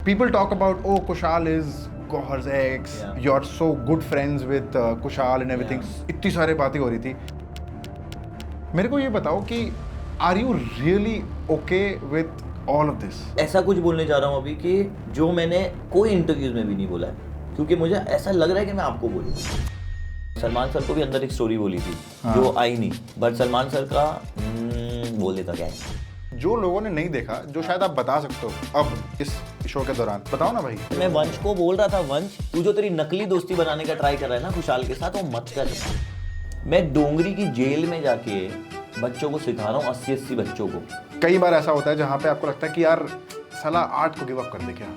people talk about, oh, Kushal is Gauhar's ex, you're so good friends with Kushal and everything. इतनी सारी बातें हो रही थी. मेरे को ये बताओ कि are you really okay with all of this? ऐसा कुछ बोलने जा रहा हूँ अभी कि जो मैंने कोई इंटरव्यूज में भी नहीं बोला है, क्योंकि मुझे ऐसा लग रहा है कि मैं आपको बोलूँ. सलमान सर को भी अंदर एक स्टोरी बोली थी जो आई नहीं, बट सलमान सर का बोल देता क्या है. जो लोगों ने नहीं देखा, जो शायद आप बता सकते हो अब इस शो के दौरान, बताओ ना भाई. मैं वंश को बोल रहा था, वंश तू जो तेरी नकली दोस्ती बनाने का ट्राई कर रहा है ना खुशहाल के साथ, वो मत कर. मैं डोंगरी की जेल में जाके बच्चों को सिखा रहा हूँ, 80-80 बच्चों को. कई बार ऐसा होता है जहाँ पे आपको लगता है कि यार साला आर्ट को गिव अप कर दे क्या,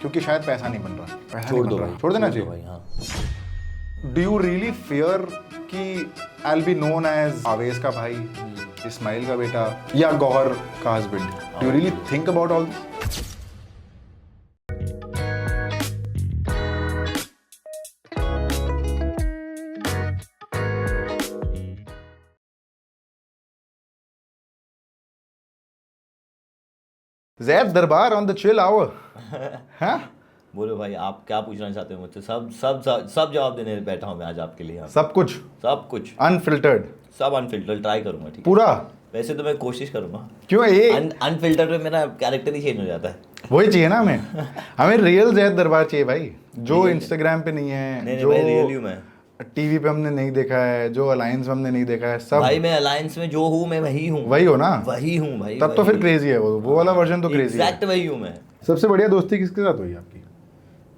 क्योंकि शायद पैसा नहीं बन रहा. पैसा छोड़ नहीं दो बन रहा. भाई, छोड़ देना भाई. चाहिए. हाँ. डू यू रियली फियर कि आई बी नोन एज आवेश का भाई, इस्माइल का बेटा या गौहर का husband? Do you really think about all this? Zaid Darbar on the chill hour. हाँ, बोलो भाई, आप क्या पूछना चाहते हो मुझसे? सब जवाब देने बैठा हूँ मैं आज आपके लिए. सब कुछ अनफिल्टर्ड, सब अनफिल्टर्ड ट्राई करूंगा. ठीक है, पूरा. वैसे तो मैं कोशिश करूंगा. क्यों ये अनफिल्टर्ड में मेरा कैरेक्टर ही चेंज हो जाता है. वही चाहिए ना हमें रियल ज़ैद दरबार चाहिए भाई, जो इंस्टाग्राम पे नहीं है, नहीं जो भाई, रियल हूँ मैं. टीवी पे हमने नहीं देखा है, जो अलायंस में हमने नहीं देखा है. सब भाई मैं अलायंस में जो हूँ मैं वही हूँ. वही हो ना, वही हूँ भाई. तब तो फिर क्रेजी है वो वाला वर्जन तो क्रेजी है. एग्जैक्ट वही हूँ मैं. सबसे बढ़िया दोस्ती किसके साथ हुई आपकी?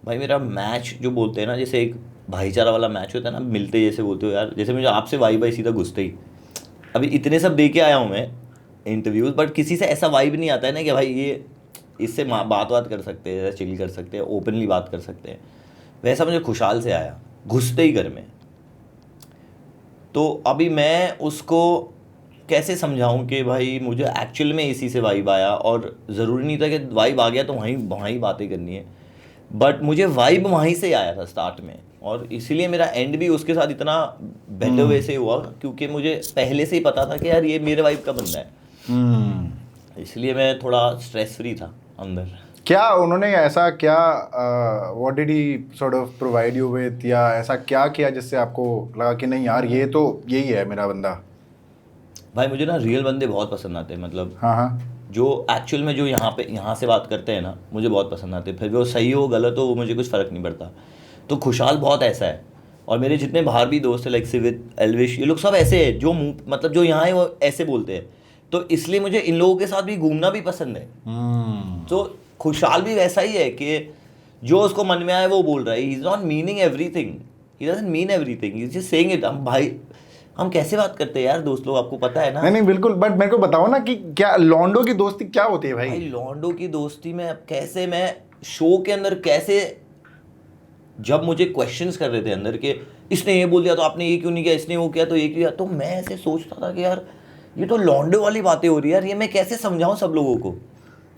भाई मेरा मैच जो बोलते हैं ना, जैसे एक भाईचारा वाला मैच होता है ना, मिलते जैसे बोलते हो यार, जैसे मुझे आपसे वाई सीधा घुसते ही. अभी इतने सब दे के आया हूँ मैं इंटरव्यूज, बट किसी से ऐसा वाइब नहीं आता है ना कि भाई ये इससे बात कर सकते हैं, चिल कर सकते हैं, ओपनली बात कर सकते हैं. वैसा मुझे खुशहाल से आया घुसते ही घर में. तो अभी मैं उसको कैसे समझाऊं कि भाई मुझे एक्चुअल में इसी से वाइब आया, और ज़रूरी नहीं था कि वाइब आ गया तो वहीं बातें करनी है, बट मुझे वाइब वहीं से आया था स्टार्ट में, और इसीलिए मेरा एंड भी उसके साथ इतना बेटर वे से हुआ, क्योंकि मुझे पहले से ही पता था कि यार ये मेरे वाइब का बंदा है. इसलिए मैं थोड़ा स्ट्रेस फ्री था अंदर. क्या उन्होंने ऐसा क्या what did he sort of provide you with, या ऐसा क्या किया जिससे आपको लगा कि नहीं यार ये तो यही है मेरा बंदा? भाई मुझे ना रियल बंदे बहुत पसंद आते हैं. मतलब हाँ, जो एक्चुअल में जो यहाँ से बात करते हैं ना, मुझे बहुत पसंद आते हैं. फिर वो सही हो गलत हो वो मुझे कुछ फ़र्क नहीं पड़ता. तो खुशहाल बहुत ऐसा है, और मेरे जितने बाहर भी दोस्त हैं लाइक सिवित, एल्विश, ये लोग सब ऐसे हैं जो मतलब जो यहाँ है वो ऐसे बोलते हैं. तो इसलिए मुझे इन लोगों के साथ भी घूमना भी पसंद है. तो खुशहाल भी वैसा ही है कि जो उसको मन में आए वो बोल रहा है. He is not meaning everything, he doesn't mean everything, he is just saying it. हम कैसे बात करते हैं यार दोस्त लोग, आपको पता है ना. नहीं बिल्कुल, बट मेरे को बताओ ना कि क्या लॉन्डो की दोस्ती क्या होती है भाई? भाई लॉन्डो की दोस्ती में अब कैसे मैं शो के अंदर कैसे, जब मुझे क्वेश्चंस कर रहे थे अंदर के इसने ये बोल दिया तो आपने ये क्यों नहीं किया, इसने वो किया तो ये किया, तो मैं ऐसे सोचता था कि यार ये तो लॉन्डो वाली बातें हो रही है यार, ये मैं कैसे समझाऊं सब लोगों को.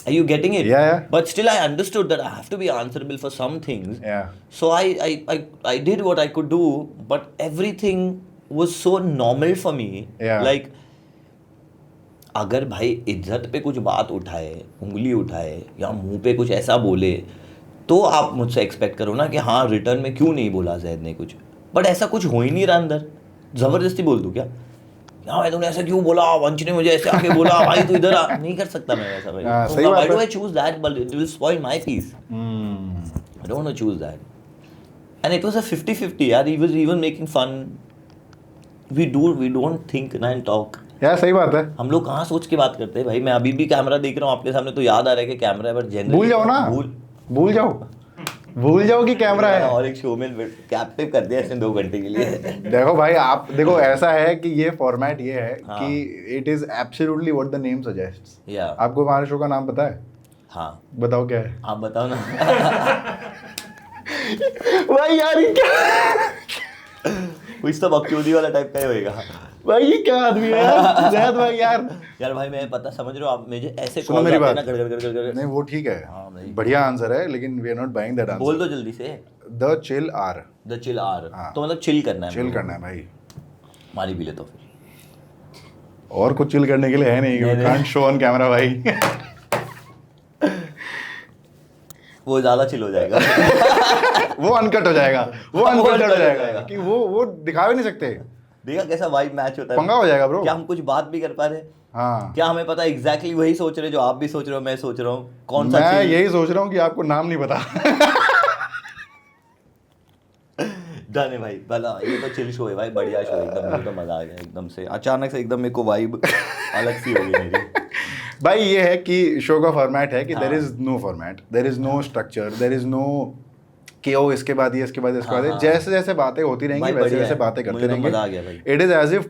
Are you getting it? Yeah. But still I understood that I have to be answerable for some things. Yeah. So I did what I could do, but everything was so normal for me. Yeah. Like अगर भाई इज्जत पे कुछ बात उठाए, उंगली उठाए या मुंह पे कुछ ऐसा बोले, तो आप मुझसे एक्सपेक्ट करो ना कि हाँ रिटर्न में क्यों नहीं बोला जैद ने कुछ. बट ऐसा कुछ हो ही नहीं रहा अंदर. ज़बरदस्ती बोल दूँ क्या? हाँ तुमने ऐसा क्यों बोला, वंश ने मुझे ऐसे आके बोला, भाई तू इधर आ. नहीं कर सकता मैं वैसा भाई. सही बात है. Why do I choose that? But it will spoil my peace. I don't want to choose that. And it was a 50-50 यार. He was even making fun. We don't think and talk. यार सही बात है. हम लोग कहाँ सोच के बात करते हैं भाई. मैं अभी भी कैमरा देख रहा हूँ आपके सामने तो याद आ रहा है कि कैमरा है, बट जनरली भूल जाओ ना, भूल जाओ कि कैमरा है. और एक शो में कैप्टिव कर दिया इसने 2 घंटे के लिए. देखो भाई, आप देखो ऐसा है कि ये फॉर्मेट ये है कि it is absolutely what the name suggests. आपको हमारे शो का नाम पता है? हाँ बताओ क्या है. आप बताओ ना. भाई यार ये क्या, कुछ तो बकचोदी वाला टाइप का ही होएगा. भाई ये क्या आदमी है यार ज़ैद भाई. यार भाई मैं पता समझ रहे हो आप मुझे ऐसे सुनो मेरी बात. गड़. नहीं वो ठीक है. हाँ भाई बढ़िया आंसर है, लेकिन we are not buying that answer. बोल दो जल्दी से. The chill are. The chill are. तो मतलब चिल करना है. चिल करना है भाई. मारी भी ले तो फिर और कुछ चिल करने के लिए है नहीं. कांट शो ऑन कैमरा भाई. वो ज़्यादा चिल हो जाएगा। वो अनकट हो जाएगा, वो अनकट हो जाएगा कि वो दिखा भी नहीं सकते। देखा कैसा वाइब मैच होता है, पंगा हो जाएगा ब्रो। क्या हम कुछ बात भी कर पा रहे हैं? हाँ, क्या हमें पता एग्जैक्टली वही सोच रहे जो आप भी सोच रहे हो, मैं सोच रहा हूँ, कौन सा मैं chill? यही सोच रहा हूँ कि आपको नाम नहीं पता। डन है भाई, भला ये तो चिल शो है भाई, बढ़िया शो है एकदम, मुझे तो मजा आ गया एकदम से, अचानक से एकदम मेरे को वाइब अलग सी हो गई मेरी। भाई ये है कि शो का फॉर्मेट है कि हाँ। There is no format, there is no structure, there is no कि ओ इसके बाद ये, इसके बाद इसके बाद ये। हाँ। जैसे जैसे बातें होती रहेंगी भाई वैसे बढ़िया वैसे है, बातें करते मुझे तो रहेंगे। मजा आ गया भाई। It is as if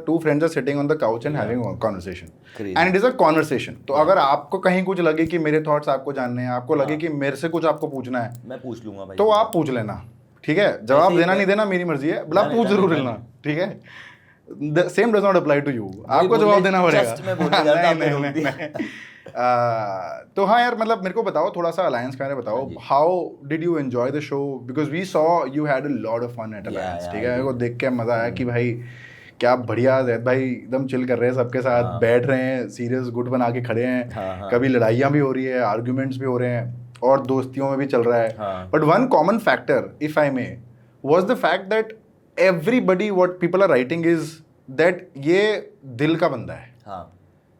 two friends are sitting on the couch and having a conversation, Crazy. And it is a conversation. तो अगर आपको कहीं कुछ लगे कि मेरे थॉट्स आपको जानने हैं, आपको लगे कि मेरे से कुछ आपको पूछना है, मैं पूछ लूंगा भाई, तो आप पूछ लेना, ठीक है। जवाब ही देना है। नहीं देना मेरी मर्जी है, बट आप नहीं, पूछ नहीं, जरूर नहीं, लेना, ठीक है। Same does not apply to you, आपको बोलने- जवाब देना पड़ेगा। just मैं बोलने जा रहा था, आपने नहीं, रोक नहीं, दिया। नहीं। तो हाँ यार, मतलब मेरे को बताओ थोड़ा सा अलायंस का बताओ, हाँ जी। How did you enjoy the show, because we saw you had a lot of fun at alliance, yeah, ठीक है। I मेरे को did. देख के मजा आया कि भाई क्या बढ़िया, जैद भाई एकदम चिल कर रहे हैं सबके साथ, हाँ। बैठ रहे हैं, सीरियस गुट बना के खड़े हैं, हाँ, हाँ। कभी लड़ाइयाँ भी हो रही है, आर्ग्यूमेंट्स भी हो रहे हैं, और दोस्तियों में भी चल रहा है। हाँ। But one common factor, if I may, was the fact that everybody what people are writing is that ये दिल का बंदा है, हाँ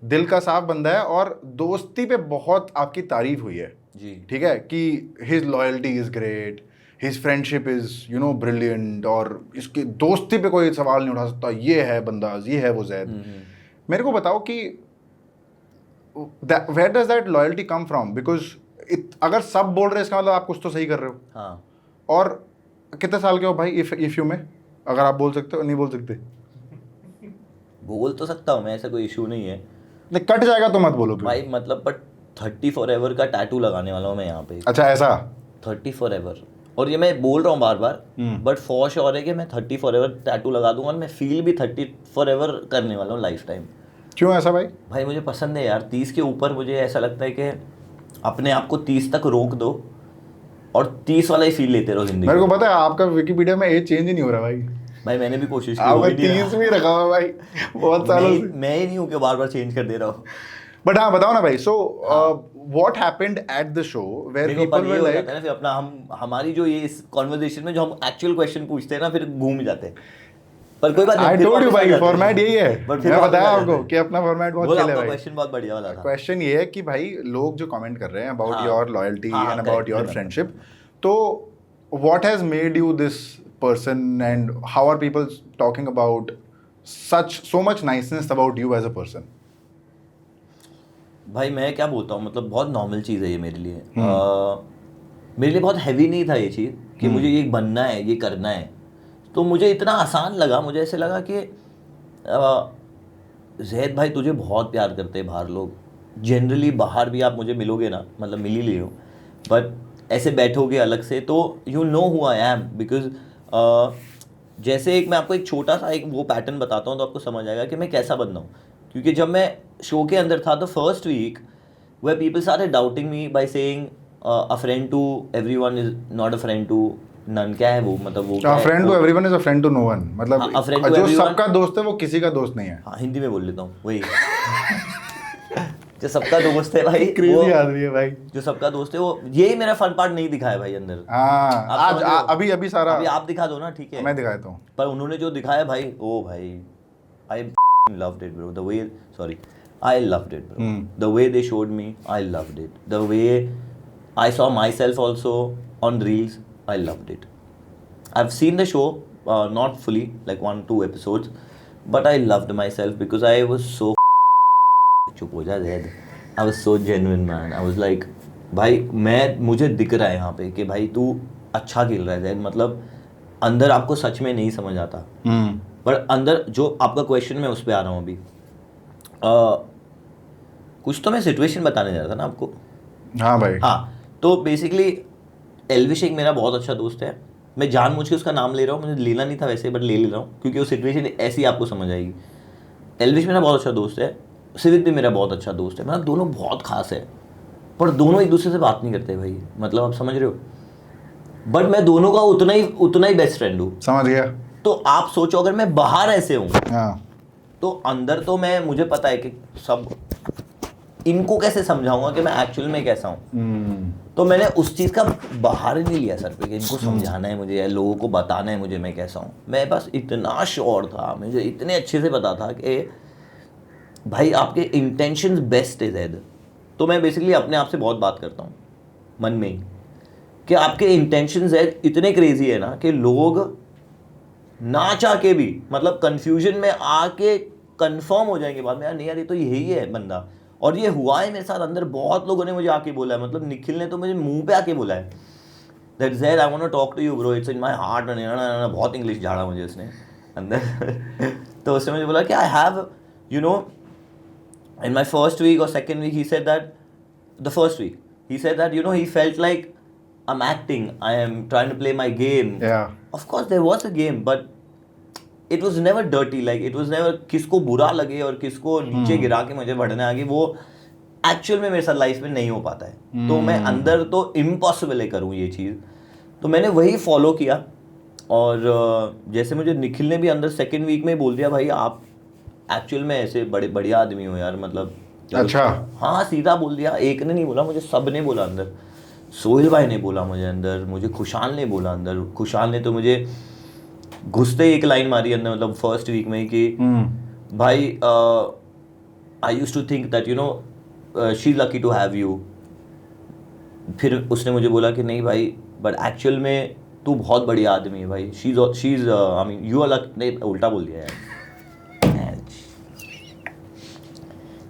दिल का साफ बंदा है, और दोस्ती पे बहुत आपकी तारीफ हुई है, जी, ठीक है, कि his loyalty is great, his friendship is you know brilliant, और इसकी दोस्ती पे कोई सवाल नहीं उठा सकता, ये है बंदा, ये है वो जैद। मेरे को बताओ कि where does that loyalty come from, because अगर सब बोल रहे हैं इसका मतलब आप कुछ तो सही कर रहे हो। हाँ। और कितने साल के हो भाई, इफ यू में, अगर आप बोल सकते हो, नहीं बोल सकते, बोल तो सकता हूँ मैं, ऐसा कोई इशू नहीं है नहीं कट जाएगा तो मत बोलो भाई, मतलब बट 30 फॉरएवर का टैटू लगाने वाला हूँ मैं यहाँ पे, अच्छा ऐसा, 30 फॉरएवर, और ये मैं बोल रहा हूँ बार बार, बट फॉर श्योर है कि मैं 30 फॉरएवर टैटू लगा दूंगा, और मैं फील भी 30 फॉरएवर करने वाला हूँ लाइफ टाइम। क्यों ऐसा भाई? भाई मुझे पसंद है यार, 30 के ऊपर मुझे ऐसा लगता है कि अपने आप को 30 तक रोक दो और 30 वाला ही फील लेते रहो जिंदगी मेरे को में। पता है आपका विकिपीडिया में एज चेंज ही नहीं हो रहा भाई, भाई मैंने भी कोशिश की, आपका हो ही नहीं 30 में रखा हुआ भाई बहुत सालों से। मैं ही नहीं हूँ कि बार बार चेंज कर दे रहा हूँ। बट हाँ बताओ ना भाई, so what happened at the show where देखो पीपल पर ये वर हो लाइक, जाता है ना फिर अपना, हम हमारी जो ये इस कॉन्वर्जेशन में जो हम एक्चुअल क्वेश्चन पूछते हैं ना, फिर घूम जाते हैं, पर कोई बात नहीं, आई फिर टोल्ड यू वापस आ भाई जाते हैं। फॉर्मेट यही है, But फिर मैं वापस बताया आ आपको जाते हैं। कि अपना फॉर्मेट बहुत बोलो, चिल है आपका भाई। क्वेश्चन बहुत बढ़िया वाला था। क्वेश्चन ये है कि भाई लोग जो कमेंट कर रहे हैं अबाउट हाँ। योर लॉयल्टी हाँ, and about correct, your correct. Friendship, तो what has made you this person and how are people talking about so much niceness about you as a person? भाई मैं क्या बोलता हूँ, मतलब बहुत नॉर्मल चीज़ है ये मेरे लिए। मेरे लिए बहुत हैवी नहीं था ये चीज़ कि मुझे ये बनना है, ये करना है, तो मुझे इतना आसान लगा। मुझे ऐसे लगा कि जैद भाई तुझे बहुत प्यार करते हैं बाहर लोग, जनरली बाहर भी आप मुझे मिलोगे ना, मतलब मिल ही लियो, बट ऐसे बैठोगे अलग से तो you know who I am, because जैसे एक मैं आपको एक छोटा सा एक वो पैटर्न बताता हूँ तो आपको समझ आएगा कि मैं कैसा बंदा हूँ। क्योंकि जब मैं शो के अंदर था, the first week where people started doubting me by saying a friend to everyone is not a friend to none. क्या है वो, मतलब वो A friend to everyone is a friend to no one, मतलब हाँ, a friend to जो everyone- सबका दोस्त है वो किसी का दोस्त नहीं है। हाँ हिंदी में बोल लेता हूँ वही जो सबका दोस्त है भाई, क्रेजी वो आदमी है भाई। जो सबका दोस्त है, वो यही मेरा फन पार्ट नहीं दिखाया भाई अंदर। हाँ आप आज समझ रहे हो? अभी अभी सारा अभी आप दिखा दो ना, ठीक है मैं दिखाता हूँ। पर उन्होंने जो दिखाया भाई, ओ भाई आई loved it bro, the way, sorry, I loved it bro, the way they showed me, I loved it, the way I saw myself also on reels, I loved it. I've seen the show not fully, like 1-2 episodes, but I loved myself because I was so चुप हो जा ज़ैद, I was so genuine man, I was like भाई मुझे दिख रहा है यहाँ पे कि भाई तू अच्छा खेल रहा है ज़ैद, मतलब अंदर आपको सच में नहीं समझ आता, पर अंदर जो आपका क्वेश्चन मैं उस पर आ रहा हूँ अभी। कुछ तो मैं सिचुएशन बताने जा रहा था ना आपको। हाँ भाई। हाँ तो बेसिकली एल्विश एक मेरा बहुत अच्छा दोस्त है, मैं जानबूझ के उसका नाम ले रहा हूँ, मुझे लेना नहीं था वैसे बट ले रहा हूँ क्योंकि वो सिचुएशन ऐसी आपको समझ आएगी। एल्विश मेरा बहुत अच्छा दोस्त है, सिविक भी मेरा बहुत अच्छा दोस्त है, मतलब दोनों बहुत खास है, पर दोनों एक दूसरे से बात नहीं करते भाई, मतलब आप समझ रहे हो, बट मैं दोनों का उतना ही बेस्ट फ्रेंड हूँ। समझ गया। तो आप सोचो अगर मैं बाहर ऐसे हूँ हाँ तो अंदर तो मुझे पता है कि सब इनको कैसे समझाऊंगा कि मैं एक्चुअल में कैसा हूँ। तो तो मैंने उस चीज़ का बाहर ही नहीं लिया सर पे कि इनको समझाना है मुझे या लोगों को बताना है मुझे मैं कैसा हूँ। मैं बस इतना श्योर था, मुझे इतने अच्छे से पता था कि भाई आपके इंटेंशंस बेस्ट है जैद। तो मैं बेसिकली अपने आप से बहुत बात करता हूँ मन में ही कि आपके इंटेंशंस इतने क्रेजी है ना कि लोग ना चाह के भी मतलब कंफ्यूजन में आके कंफर्म हो जाएंगे बाद में, यार नहीं यार ये तो यही है बंदा। और ये हुआ है मेरे साथ अंदर, बहुत लोगों ने मुझे आके बोला है, मतलब निखिल ने तो मुझे मुंह पे आके बोला है that Zaid I want to talk to you bro, it's in my heart. बहुत इंग्लिश झाड़ा मुझे उसने अंदर तो उसने मुझे बोला कि I have you know in my first week or second week he said that the first week he said that he felt like I'm acting, I am trying to play my game. Of course there was a game but it was never dirty, like it was never किसको बुरा लगे और किसको नीचे गिरा के मुझे बढ़ने आगे, वो एक्चुअल में मेरे साथ लाइफ में नहीं हो पाता है। तो मैं अंदर तो इम्पॉसिबल है करूँ ये चीज़, तो मैंने वही फॉलो किया। और जैसे मुझे निखिल ने भी अंदर सेकेंड वीक में बोल दिया भाई आप एक्चुअल में ऐसे बड़े बढ़िया आदमी हो यार, मतलब अच्छा हाँ सीधा बोल दिया। एक ने नहीं बोला मुझे, सब ने बोला अंदर। सोहेल भाई ने बोला मुझे अंदर, मुझे खुशाल ने बोला अंदर। खुशाल ने तो मुझे घुसते ही एक लाइन मारी अंदर, मतलब फर्स्ट वीक में कि भाई I used to think that she is lucky to have you. फिर उसने मुझे बोला कि नहीं भाई बट एक्चुअल में तू बहुत बढ़िया आदमी है भाई, she is I mean you are lucky. नहीं उल्टा बोल दिया यार,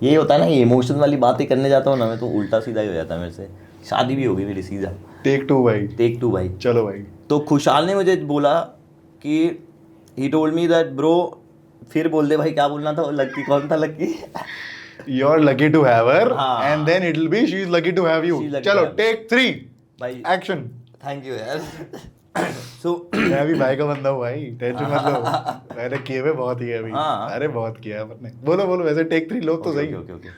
ये होता है ना, ये इमोशन वाली बातें करने जाता हूँ ना मैं तो उल्टा सीधा ही हो जाता है मेरे से। शादी भी हो गई मेरी सीधा। टेक टू भाई चलो भाई। तो खुशाल ने मुझे बोला कि ही टोल्ड मी दैट ब्रो, फिर बोल दे भाई क्या बोलना था, लकी कौन था lucky you are lucky to have her and then it will be she is lucky to have you. चलो टेक 3 भाई एक्शन। थैंक यू यार। So, मैं भी भाई का बंदा हूँ भाई, टेंशन मत लो। मैंने किए हुए बहुत ही है अभी। अरे बहुत किया है अपने। बोलो वैसे टेक 3 लो तो सही। ओके।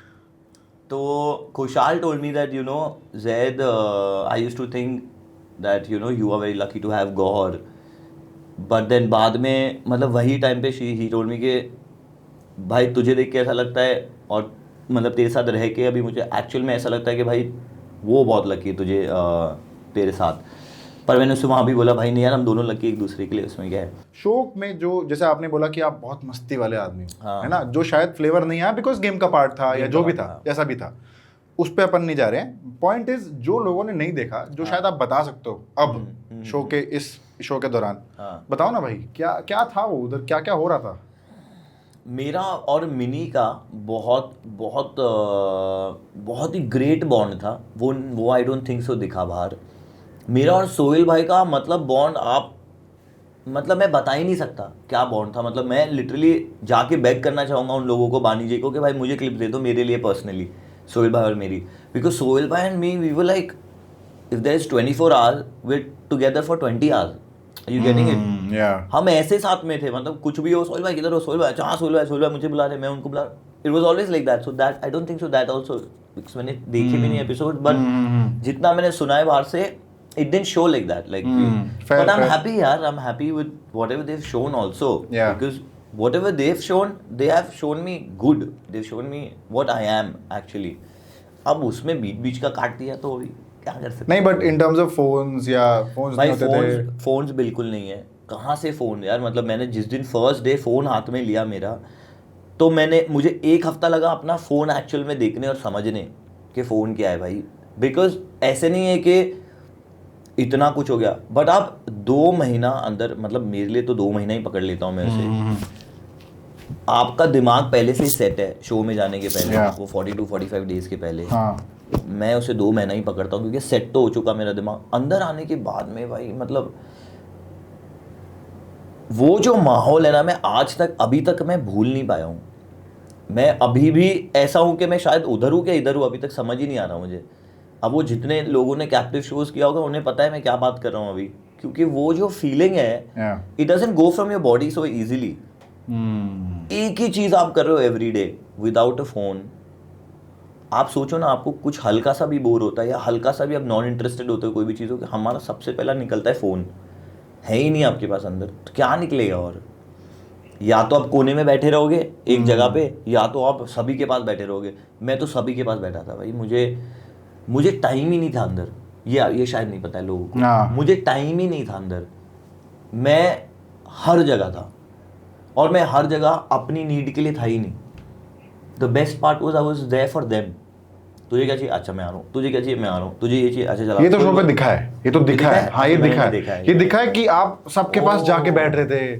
तो Khushal told me that Zaid I used to think that you are very lucky to have Gauahar, but then बाद में मतलब वही टाइम पे ही टोल्ड मी कि भाई तुझे देख के ऐसा लगता है और मतलब तेरे साथ रह के अभी मुझे एक्चुअल में ऐसा लगता है कि भाई वो बहुत लकी है तुझे तेरे साथ। पर मैंने उससे वहाँ भी बोला भाई नहीं यार हम दोनों लकी एक दूसरे के लिए, उसमें क्या है। शो में जो जैसे आपने बोला कि आप बहुत मस्ती वाले आदमी हो, है ना, जो शायद फ्लेवर नहीं आया बिकॉज गेम का पार्ट था या जो भी था जैसा भी था, उस पर अपन नहीं जा रहे हैं। पॉइंट इज जो लोगों ने नहीं देखा, जो शायद आप बता सकते हो अब शो के इस शो के दौरान, बताओ ना भाई क्या क्या था वो उधर, क्या क्या हो रहा था। मेरा और मिनी का बहुत बहुत बहुत ही ग्रेट बॉन्ड था। वो आई डोंट थिंक सो दिखा बाहर। मेरा और सोहेल भाई का मतलब बॉन्ड आप मतलब मैं बता ही नहीं सकता क्या बॉन्ड था। मतलब मैं लिटरली जाके बेग करना चाहूँगा उन लोगों को, बानी जी को, कि भाई मुझे क्लिप दे दो मेरे लिए पर्सनली, सोहेल भाई और मेरी। बिकॉज सोहेल भाई and me we were like if there is 24 hours we together for 20 hours, you getting it. हम ऐसे साथ में थे, मतलब कुछ भी हो, सोहेल भाई किधर हो, सोहेल भाई हाँ सोहेल भाई मुझे बुला रहे, मैं उनको बुला। It was always like that. So that I don't think so that also, because मैंने देखे भी नहीं एपिसोड, बट जितना मैंने सुना है बाहर से it didn't show like that, like but I'm happy yaar, I'm happy with whatever they've shown also, because whatever they've shown, they have shown me good, they've shown me what I am actually. अब उसमें बीच का काट दिया तो अभी क्या कर सकते। नहीं but in terms of phones या फोन्स नहीं होते थे। फोन्स बिल्कुल नहीं है, कहाँ से फ़ोन यार। मतलब मैंने जिस दिन फर्स्ट डे फ़ोन हाथ में लिया मेरा, तो मुझे 1 हफ्ता लगा अपना फ़ोन एक्चुअल में देखने और समझने कि फ़ोन क्या है भाई। बिकॉज ऐसे नहीं है कि इतना कुछ हो गया, बट आप 2 महीना अंदर, मतलब मेरे लिए तो 2 महीना ही पकड़ लेता हूँ मैं उसे। आपका दिमाग पहले से ही सेट है शो में जाने के पहले, वो 42-45 डेज के पहले। मैं उसे 2 महीना ही पकड़ता हूँ क्योंकि सेट तो हो चुका मेरा दिमाग। अंदर आने के बाद में भाई मतलब वो जो माहौल है ना, मैं आज तक अभी तक मैं भूल नहीं पाया हूँ। मैं अभी भी ऐसा हूँ कि मैं शायद उधर हूँ क्या इधर हूँ, अभी तक समझ ही नहीं आ रहा मुझे। अब वो जितने लोगों ने कैप्टिव शोज किया होगा उन्हें पता है मैं क्या बात कर रहा हूँ अभी, क्योंकि वो जो फीलिंग है it doesn't go from your body so easily. एक ही चीज आप कर रहे हो every day without a phone. आप सोचो ना, आपको कुछ हल्का सा भी बोर होता है या हल्का सा भी आप नॉन इंटरेस्टेड होते हो कोई भी चीज़ हो, कि हमारा सबसे पहला निकलता है फ़ोन। है ही नहीं आपके पास अंदर तो क्या निकलेगा। और या तो आप कोने में बैठे रहोगे एक जगह पे, या तो आप सभी के पास बैठे रहोगे। मैं तो सभी के पास बैठा था भाई, मुझे टाइम ही नहीं था अंदर। ये शायद नहीं पता है लोगों को, हाँ। मुझे टाइम ही नहीं था अंदर, मैं हर जगह था और मैं हर जगह अपनी नीड के लिए था ही नहीं। The best part was I was there for them. तुझे क्या चाहिए, अच्छा मैं आ रहा हूँ, तुझे क्या चाहिए, मैं आ रहा हूँ, तुझे ये चाहिए, अच्छा चला। ये तो शो पे दिखा है, ये तो दिखा है, हाँ ये दिखा है, ये दिखा है कि आप सबके पास जाके बैठ रहे थे,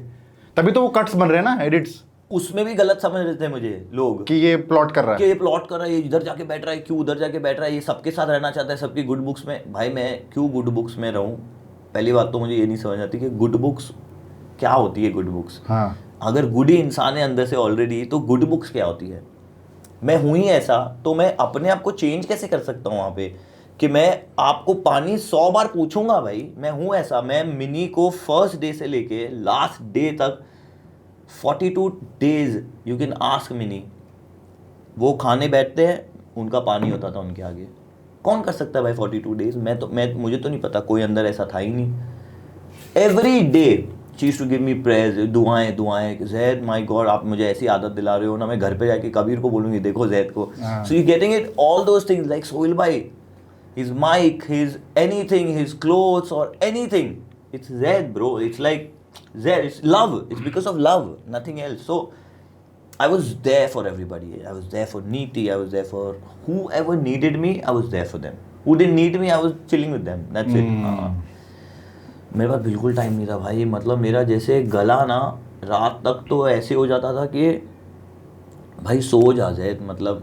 तभी तो वो कट्स बन रहे हैं ना, एडिट्स, उसमें भी गलत समझ रहे थे मुझे लोग कि ये प्लॉट कर रहा कि है, ये प्लॉट कर रहा है, ये इधर जाके बैठ रहा है, क्यों उधर जाके बैठ रहा है, ये सबके साथ रहना चाहता है, सबकी गुड बुक्स में। भाई मैं क्यों गुड बुक्स में रहूं? पहली बात तो मुझे ये नहीं समझ आती कि गुड बुक्स क्या होती है। गुड बुक्स, हाँ अगर गुड ही इंसान है अंदर से ऑलरेडी, तो गुड बुक्स क्या होती है? मैं हूं ही ऐसा, तो मैं अपने आप को चेंज कैसे कर सकता हूं वहां पे कि मैं आपको पानी 100 बार पूछूंगा? भाई मैं हूं ऐसा। मैं मिनी को फर्स्ट डे से लेके लास्ट डे तक 42 days you can ask mini, वो खाने बैठते हैं, उनका पानी होता था उनके आगे। कौन कर सकता है भाई 42 डेज? मैं मुझे तो नहीं पता, कोई अंदर ऐसा था ही नहीं। Every day she used to give me prayers, दुआएं दुआएं, जैद माय गॉड आप मुझे ऐसी आदत दिला रहे हो ना, मैं घर पे जाके कबीर को बोलूंगी देखो जैद को। So you getting it, all those things like Sohail भाई, his mic, his anything, his clothes or anything, it's Zed bro, it's like Zed, it's love, it's because of love, nothing else. So I was there for everybody, I was there for Neeti, I was there for whoever needed me, I was there for them. Who didn't need me, I was chilling with them, that's it. मेरे पास बिल्कुल time नहीं था भाई, मतलब मेरा जैसे गला ना रात तक तो ऐसे हो जाता था कि भाई सो जा Zed, मतलब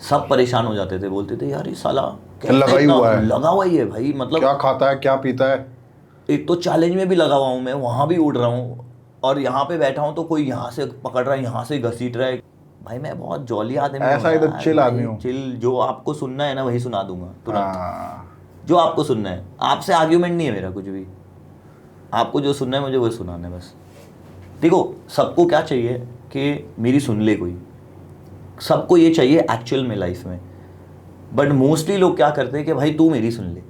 सब परेशान हो जाते थे, बोलते थे यार ये साला लगा ही है भाई, मतलब क्या खाता है क्या पीता है। एक तो चैलेंज में भी लगा हुआ हूँ मैं, वहाँ भी उड़ रहा हूँ और यहाँ पे बैठा हूँ तो कोई यहाँ से पकड़ रहा है, यहाँ से घसीट रहा है। भाई मैं बहुत जॉली आदमी हूँ, ऐसा इधर चिल आदमी हूँ, चिल। जो आपको सुनना है ना वही सुना दूंगा तुरंत, हाँ। जो आपको सुनना है। आपसे आर्ग्यूमेंट नहीं है मेरा कुछ भी, आपको जो सुनना है मुझे वही सुनाना है बस। देखो सबको क्या चाहिए कि मेरी सुन ले कोई, सबको ये चाहिए एक्चुअल में लाइफ में, बट मोस्टली लोग क्या करते हैं कि भाई तू मेरी सुन ले।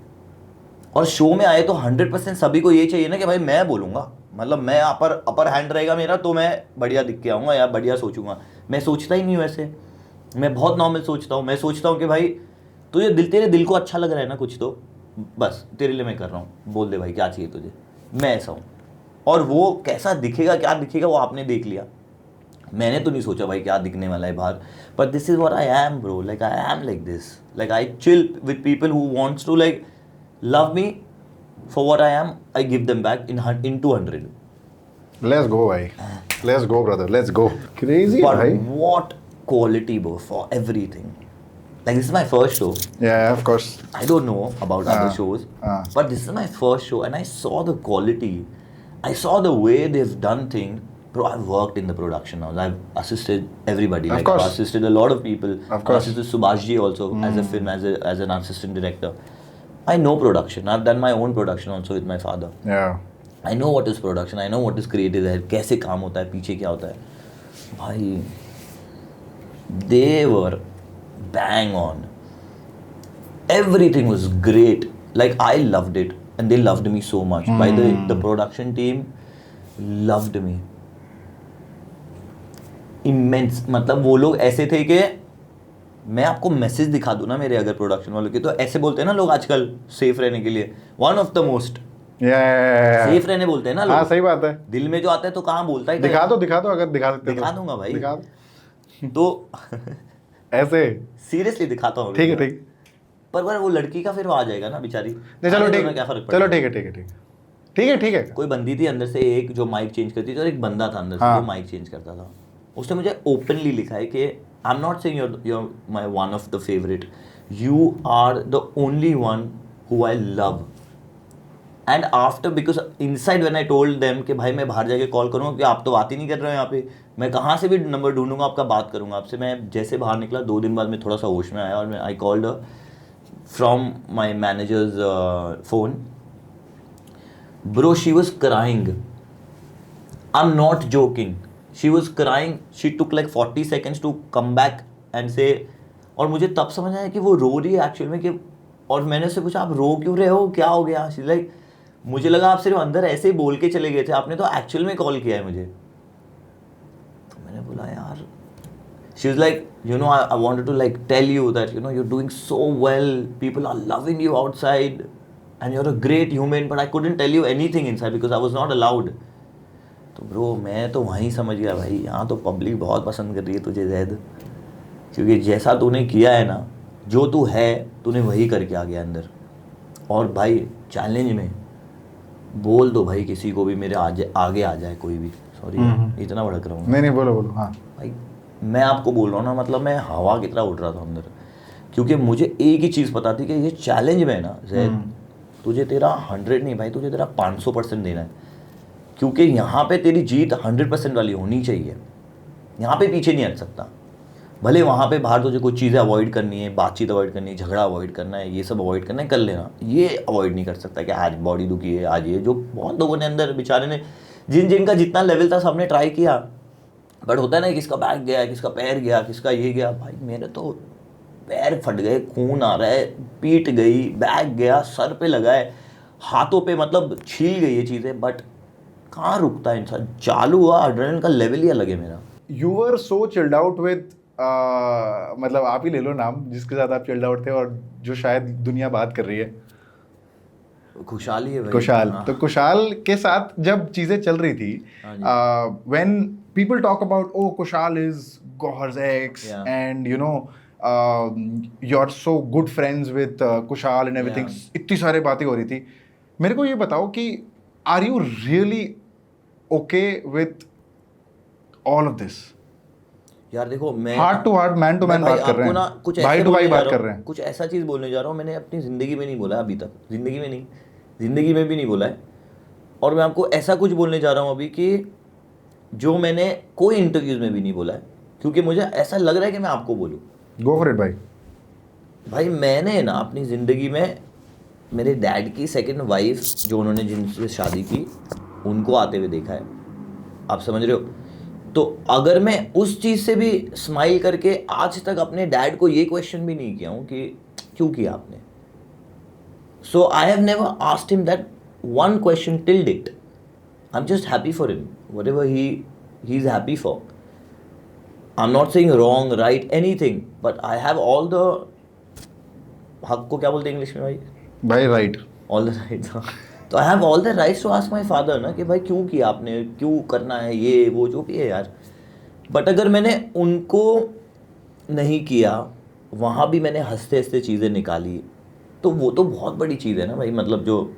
और शो में आए तो 100% सभी को ये चाहिए ना कि भाई मैं बोलूँगा, मतलब मैं अपर हैंड रहेगा मेरा तो मैं बढ़िया दिख के आऊँगा या बढ़िया सोचूंगा। मैं सोचता ही नहीं वैसे, मैं बहुत नॉर्मल सोचता हूँ। मैं सोचता हूँ कि भाई तेरे दिल को अच्छा लग रहा है ना कुछ, तो बस तेरे लिए मैं कर रहा हूँ, बोल दे भाई क्या चाहिए तुझे, मैं ऐसा हूँ। और वो कैसा दिखेगा क्या दिखेगा वो आपने देख लिया, मैंने तो नहीं सोचा भाई क्या दिखने वाला है बाहर, but this is what I am bro, like I am like this, like I chill with people who wants to like love me for what I am, I give them back in 200. Let's go भाई, let's go brother, let's go. Crazy भाई, what quality bro for everything. Like this is my first show. Yeah, of course. I don't know about other shows, but this is my first show, and I saw the quality. I saw the way they've done things. Bro, I've worked in the production now. I've assisted everybody. Of Like course. I've assisted a lot of people. Of course. I've assisted Subhashji also as a film, as an assistant director. I know production. I've done my own production also with my father. Yeah. I know what is production. I know what is creative है, कैसे काम होता है, पीछे क्या होता है। भाई, they were bang on. Everything was great. Like I loved it, and they loved me so much. By the production team loved me. Immense. मतलब वो लोग ऐसे थे कि मैं आपको मैसेज दिखा दूँ ना मेरे अगर प्रोडक्शन वालों के, तो ऐसे बोलते हैं ना लोग आजकल सेफ रहने के लिए, one of the most safe रहने बोलते हैं ना लोग। हाँ सही बात है, दिल में जो आता है तो कहाँ बोलता है, दिखा दो अगर दिखा सकते दिखा दूंगा भाई, दिखा दो। तो ऐसे सीरियसली दिखाता हूँ। ठीक है, पर वो लड़की का फिर वो आ जाएगा ना बेचारी। नहीं चलो ठीक, क्या फर्क चलो ठीक है। कोई बंदी थी अंदर से एक जो माइक चेंज करती थी, और एक बंदा था अंदर से जो माइक चेंज करता था। उसने मुझे ओपनली लिखा है कि आई am not saying you're my one of the favorite, you are the only one who I love. And after, because inside when I told them कि भाई मैं बाहर जाके कॉल करूँगा कि आप तो बात ही नहीं कर रहे हो यहाँ पे, मैं कहाँ से भी नंबर ढूंढूंगा आपका, बात करूँगा आपसे। मैं जैसे बाहर निकला 2 दिन बाद मैं थोड़ा सा होश में आया, और मैं I called from my managers phone. Bro she was crying, I am not joking, she was crying, she took like 40 seconds to come back and say. और मुझे तब समझ आया कि वो रो रही है एक्चुअल में कि, और मैंने उससे पूछा आप रो क्यों रहे हो, क्या हो गया? शी लाइक मुझे लगा आप सिर्फ अंदर ऐसे ही बोल के चले गए थे, आपने तो एक्चुअल में कॉल किया है मुझे। तो मैंने बोला यार She was like, you know, I wanted to like tell you that, you know, you're doing so well. People are loving you outside and you're a great human, but I couldn't tell you anything inside because I was not allowed. तो bro मैं तो वहीं समझ गया भाई, यहाँ तो public बहुत पसंद कर रही है तुझे जैद, क्योंकि जैसा तूने किया है ना, जो तू है तूने वही करके आ गया अंदर. और भाई चैलेंज में बोल दो भाई किसी को भी मेरे आगे आ जाए कोई भी. सॉरी इतना भड़क रहा हूँ. नहीं बोलो बोलो. हाँ भाई मैं आपको बोल रहा हूँ ना, मतलब मैं हवा की तरह उड़ रहा था अंदर, क्योंकि मुझे एक ही चीज़ पता थी कि ये चैलेंज में ना जैद, तुझे तेरा 100 नहीं भाई, तुझे तेरा 500% देना है, क्योंकि यहाँ पे तेरी जीत 100% वाली होनी चाहिए. यहाँ पे पीछे नहीं हट सकता. भले वहाँ पे बाहर तुझे कुछ चीज़ें अवॉइड करनी है, बातचीत अवॉइड करनी है, झगड़ा अवॉइड करना है, ये सब अवॉइड करना है, कर लेना. ये अवॉइड नहीं कर सकता कि आज बॉडी दुखी है, आज ये, जो बहुत लोगों ने अंदर बेचारे ने, जिनका जितना लेवल था सबने ट्राई किया, बट होता है ना, किसका बैक गया, किसका पैर गया, किसका ये गया. भाई मेरे तो पैर फट गए, खून आ रहा है, पीट गई, बैक गया, सर पे लगा है, हाथों पे मतलब छील गई ये चीज़ें, बट कहाँ रुकता है इंसान. चालू हुआ, एड्रेनलिन का लेवल ही अलग है मेरा. You were so chilled out with, मतलब आप ही ले लो नाम जिसके साथ आप चिल्ड आउट थे और जो शायद दुनिया बात कर रही है. खुशहाल ही है भाई. खुशहाल. तो खुशहाल के साथ जब चीजें चल रही थी, व्हेन पीपल टॉक अबाउट ओ खुशहाल is गौहर's ex and you know you're so good friends with खुशहाल and everything, इतनी सारी बातें हो रही थी. मेरे को ये बताओ कि are you really okay with all of this? यार देखो, मैं heart to heart, man to man बात कर रहे हैं, कुछ भाई टू भाई बात कर रहे हैं. कुछ ऐसा चीज़ बोलने जा रहा हूँ, मैंने अपनी ज़िंदगी में नहीं बोला अभी तक, ज़िंदगी में भी नहीं बोला है. और मैं आपको ऐसा कुछ बोलने जा रहा हूँ अभी कि जो मैंने कोई इंटरव्यूज़ में भी नहीं बोला है, क्योंकि मुझे ऐसा लग रहा है कि मैं आपको बोलूँ. गो फॉर इट भाई. भाई मैंने ना अपनी ज़िंदगी में मेरे डैड की सेकंड वाइफ, जो उन्होंने जिनसे शादी की, उनको आते हुए देखा है. आप समझ रहे हो? तो अगर मैं उस चीज़ से भी स्माइल करके आज तक अपने डैड को ये क्वेश्चन भी नहीं किया हूँ कि क्यों किया आपने, so I have never asked him that one question till date. I'm just happy for him. Whatever he's happy for. I'm not saying wrong, right, anything. But I have all the, हक को क्या बोलते हैं English में भाई? भाई right. All the rights. तो I have all the rights to ask my father ना कि भाई क्यों किया आपने, क्यों करना है ये वो जो भी है यार. बट अगर मैंने उनको नहीं किया, वहाँ भी मैंने हंसते हंसते चीज़ें निकाली, तो वो तो बहुत बड़ी चीज़ है ना भाई. मतलब जो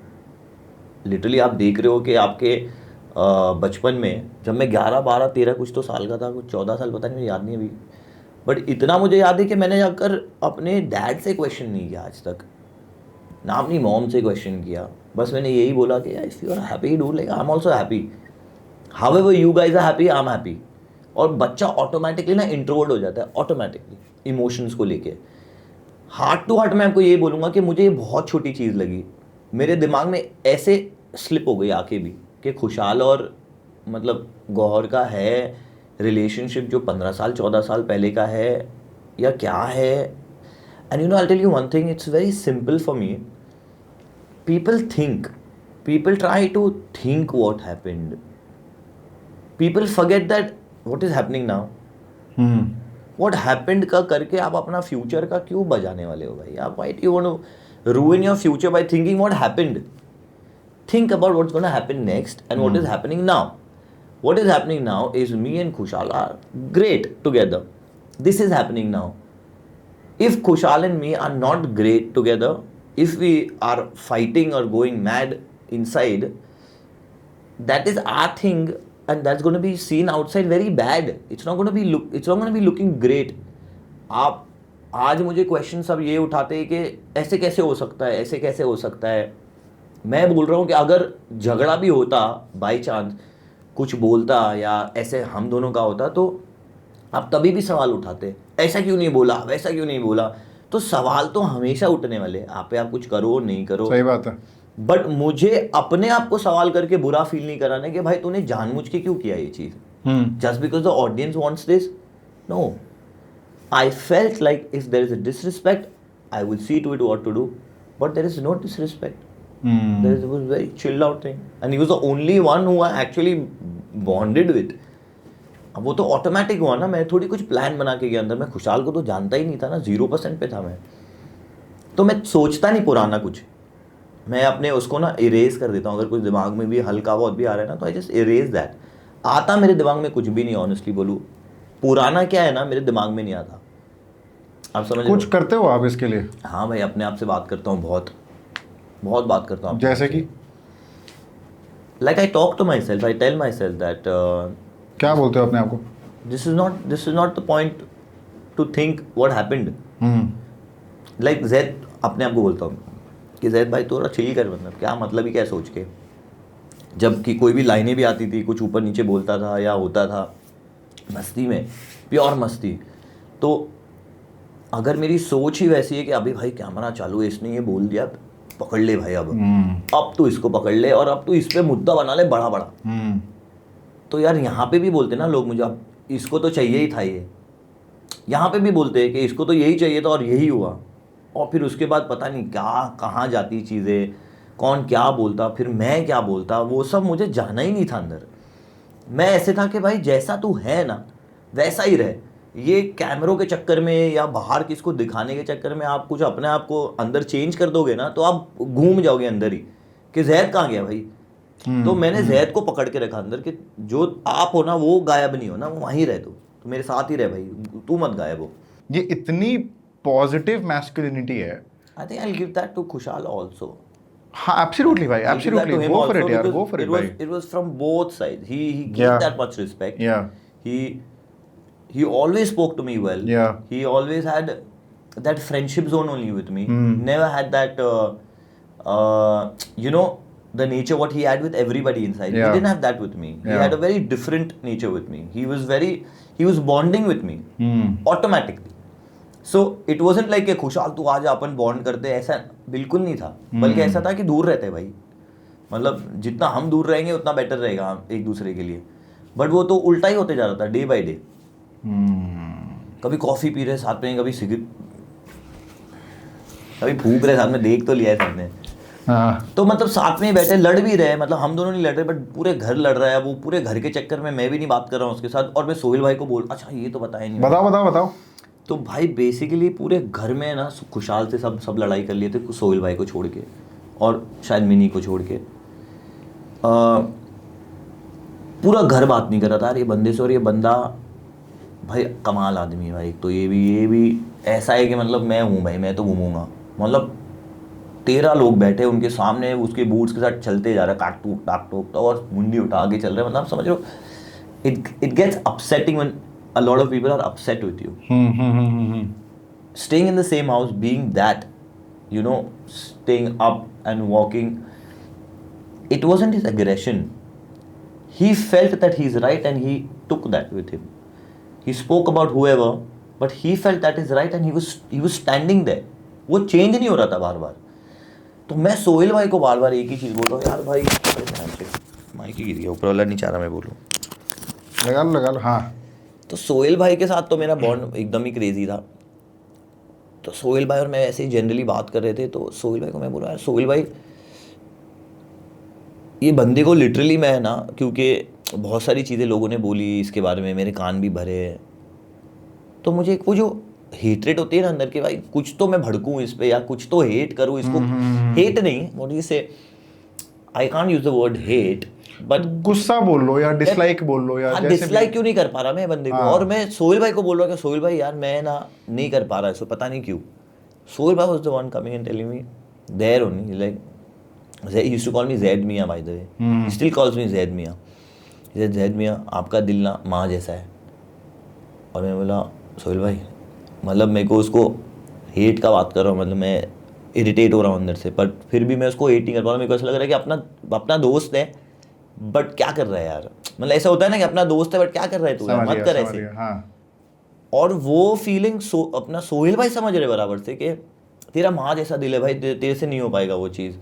लिटरली आप देख रहे हो कि आपके बचपन में, जब मैं 11, 12, 13 कुछ तो साल का था, कुछ 14 साल पता नहीं, मुझे याद नहीं अभी, बट इतना मुझे याद है कि मैंने जाकर अपने डैड से क्वेश्चन नहीं किया आज तक, ना अपनी मॉम से क्वेश्चन किया. बस मैंने यही बोला कि if you are happy do, like I am also happy, however you guys are happy, I am happy. और बच्चा ऑटोमेटिकली ना इंट्रोवर्ट हो जाता है, ऑटोमेटिकली इमोशंस को लेके. हार्ट टू हार्ट मैं आपको ये बोलूँगा कि मुझे ये बहुत छोटी चीज़ लगी. मेरे दिमाग में ऐसे स्लिप हो गई आके भी कि खुशहाल और मतलब गौहर का है रिलेशनशिप जो 15 साल 14 साल पहले का है या क्या है. And you know I tell you one thing, it's very simple for me. people try to think what happened. People forget that what is happening now. What happened का करके आप अपना फ्यूचर का क्यों बजाने वाले हो भाई? आप why do you want to ruin your future by thinking what happened? Think about what's going to happen next and what is happening now. What is happening now is me and Khushal are great together. This is happening now. If Khushal and me are not great together, if we are fighting or going mad inside, that is our thing, and that's going to be seen outside very bad. It's not going to be looking great. आप आज मुझे question सब ये उठाते हैं कि ऐसे कैसे हो सकता है, ऐसे कैसे हो सकता है. मैं बोल रहा हूँ कि अगर झगड़ा भी होता, बाई चांस कुछ बोलता या ऐसे हम दोनों का होता, तो आप तभी भी सवाल उठाते, ऐसा क्यों नहीं बोला, वैसा क्यों नहीं बोला. तो सवाल तो हमेशा उठने वाले, आप पे आप कुछ करो नहीं करो. सही बात है. बट मुझे अपने आप को सवाल करके बुरा फील नहीं कराना कि भाई तूने जानबूझ के क्यों किया ये चीज़, just because the audience wants this. No, I felt like if there is a disrespect, I will see to it what to do, but there is no disrespect. There was very chilled out thing, and he was the only one who I actually bonded with. अब वो तो automatic हुआ ना, मैं थोड़ी कुछ plan बना के गया अंदर, मैं खुशहाल को तो जानता ही नहीं था ना, 0% पे था मैं, तो मैं सोचता नहीं पुराना कुछ, मैं अपने उसको ना इरेज कर देता हूँ। अगर कुछ दिमाग में भी हल्का बहुत भी आ रहा है ना, तो आई जस्ट इरेज दैट। आता मेरे दिमाग में कुछ भी नहीं, ऑनेस्टली बोलूँ, पुराना क्या है ना मेरे दिमाग में नहीं आता। आप समझ रहे कुछ हो? करते हो आप इसके लिए? हाँ भाई, अपने आप से बात करता हूँ, बहुत बहुत बात करता हूँ अपने आप जैसे से। कि like I talk to myself, I tell myself that क्या बोलते हो अपने आप को? This is not the point to think what happened. Hmm. Like Zaid अपने आप को बोलता हूँ कि जैद भाई थोड़ा चिल कर, मतलब क्या मतलब ही क्या है सोच के। जबकि कोई भी लाइनें भी आती थी, कुछ ऊपर नीचे बोलता था या होता था मस्ती में, प्योर मस्ती, तो अगर मेरी सोच ही वैसी है कि अभी भाई कैमरा चालू है, इसने ये बोल दिया, पकड़ ले भाई, अब तू इसको पकड़ ले और अब तू इस पे मुद्दा बना ले बड़ा बड़ा। तो यार यहाँ पे भी बोलते ना लोग मुझे, अब इसको तो चाहिए ही था ये, यहाँ पे भी बोलते हैं कि इसको तो यही चाहिए था और यही हुआ, और फिर उसके बाद पता नहीं क्या कहाँ जाती चीज़ें, कौन क्या बोलता, फिर मैं क्या बोलता, वो सब मुझे जाना ही नहीं था अंदर। मैं ऐसे था कि भाई जैसा तू है ना वैसा ही रहे। ये कैमरों के चक्कर में या बाहर किसको दिखाने के चक्कर में आप कुछ अपने आप को अंदर चेंज कर दोगे ना, तो आप घूम जाओगे अंदर ही कि जैद कहाँ गया भाई। तो मैंने जैद को पकड़ के रखा अंदर कि जो आप हो ना वो गायब नहीं हो ना, वो वहीं रहे, तो मेरे साथ ही रहे भाई, तू मत गायब हो। ये इतनी पॉजिटिव मैस्कुलिनिटी है। I think I will give that to Khushhal also. हाँ, एब्सोल्युटली भाई, एब्सोल्युटली, गो फॉर इट यार, गो फॉर इट भाई। It was from both sides. He gave that much respect. Yeah. He always spoke to me well. Yeah. He always had that friendship zone only with me. Never had that you know, the nature what he had with everybody inside. Yeah. He didn't have that with me. He Yeah. had a very different nature with me. He was bonding with me automatically. So it wasn't like खुशहाल तू आज अपन bond करते, ऐसा बिल्कुल नहीं था, बल्कि ऐसा था कि दूर रहते भाई, मतलब जितना हम दूर रहेंगे उतना बेटर रहेगा एक दूसरे के लिए। बट वो तो उल्टा ही होते जा रहा था डे बाय डे। कभी कॉफ़ी पी रहे साथ में, कभी सिगरेट, कभी फूक रहे साथ में, देख तो लिया है साथ में। तो मतलब साथ में ही बैठे, लड़ भी रहे, मतलब हम दोनों नहीं लड़ रहे बट पूरे घर लड़ रहा है वो, पूरे घर के चक्कर में मैं भी नहीं बात कर रहा हूँ उसके साथ। और मैं सोहेल भाई को बोल, अच्छा ये तो बताया नहीं, बताओ। तो भाई बेसिकली पूरे घर में ना खुशहाल से सब लड़ाई कर लिए थे सोहेल भाई को छोड़ के, और शायद मिनी को छोड़ के। पूरा घर बात नहीं कर रहा था यार ये बंदे से, और ये बंदा भाई कमाल आदमी है भाई। तो ये भी ऐसा है कि मतलब मैं हूँ भाई, मैं तो घूमूंगा, मतलब 13 लोग बैठे उनके सामने, उसके बूट्स के साथ चलते जा रहा है, टाक टूक और मुंडी उठा के चल रहे हैं, मतलब समझ लो it gets upsetting when a lot of people are upset with you. Staying in the same house, being that, you know, staying up and walking, it wasn't his aggression. He felt that he's right and he took that with him. He spoke about whoever, but he felt that is right and he was standing there. वो change नहीं हो रहा था बार बार। तो मैं सोहेल भाई को बार बार एक ही चीज़ बोल रहा हूँ, यार भाई माइक गिर गया ऊपर वाला, नहीं चाह रहा मैं बोलूँ, लगा लो। हाँ, तो सोहेल भाई के साथ तो मेरा बॉन्ड एकदम ही क्रेजी था। तो सोहेल भाई और मैं ऐसे ही जनरली बात कर रहे थे, तो सोहेल भाई को मैं बोला, यार सोहेल भाई ये बंदे को लिटरली मैं ना, क्योंकि बहुत सारी चीज़ें लोगों ने बोली इसके बारे में, मेरे कान भी भरे, तो मुझे एक वो जो हेटरेट होती है ना अंदर के, भाई कुछ तो मैं भड़कूँ इस पर या कुछ तो हेट करूँ इसको। हेट नहीं, व्हाट यू से, I can't use the word hate, but गुस्सा बोल लो या डिसलाइक बोल लो या डिसलाइक क्यों नहीं कर पा रहा मैं बंदे को। और मैं सोहेल भाई को बोल रहा हूँ कि सोहेल भाई यार मैं ना नहीं कर पा रहा इसको, पता नहीं क्यों। सोहेल भाई was the one coming and telling me there only, like he used to call me Zaid Mia by the way. He still calls me Zaid Mia. He said Zaid Mia आपका दिल ना माँ जैसा है। और मैं बोला सोहेल भाई, मतलब मेरे को उसको हेट का बात कर रहा हूँ, मतलब मैं इरिटेट हो रहा हूँ अंदर से, पर फिर भी मैं उसको हेट नहीं कर पा रहा। मेरे को ऐसा लग रहा है कि अपना दोस्त है बट क्या कर रहा है यार, मतलब ऐसा होता है ना कि अपना दोस्त है बट क्या कर रहा है तू, मत कर ऐसे। और वो फीलिंग अपना सोहेल भाई समझ रहे बराबर से कि तेरा माँ जैसा दिल है भाई, तेरे से नहीं हो पाएगा वो चीज़।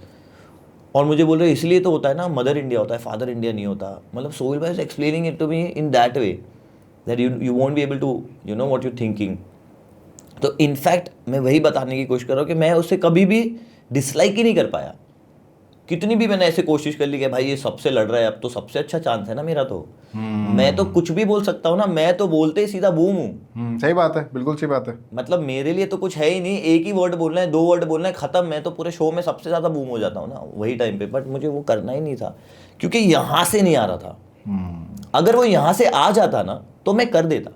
और मुझे बोल रहे इसलिए तो होता है ना, मदर इंडिया होता है, फादर इंडिया नहीं होता। मतलब सोहेल भाई is explaining it to me in that way that you won't be able to you know what you thinking. तो इनफैक्ट मैं वही बताने की कोशिश कर रहा हूँ कि मैं उससे कभी भी डिसलाइक ही नहीं कर पाया। कितनी भी मैंने ऐसे कोशिश कर ली कि भाई ये सबसे लड़ रहा है, अब तो सबसे अच्छा चांस है ना मेरा, तो मैं तो कुछ भी बोल सकता हूँ ना, मैं तो बोलते ही सीधा बूम हूँ। सही बात है, बिल्कुल सही बात है। मतलब मेरे लिए तो कुछ है ही नहीं, एक ही वर्ड बोलना है, 2 वर्ड बोलना है, खत्म। मैं तो पूरे शो में सबसे ज्यादा बूम हो जाता हूँ ना वही टाइम पे, बट मुझे वो करना ही नहीं था क्योंकि यहाँ से नहीं आ रहा था। अगर वो यहाँ से आ जाता ना तो मैं कर देता,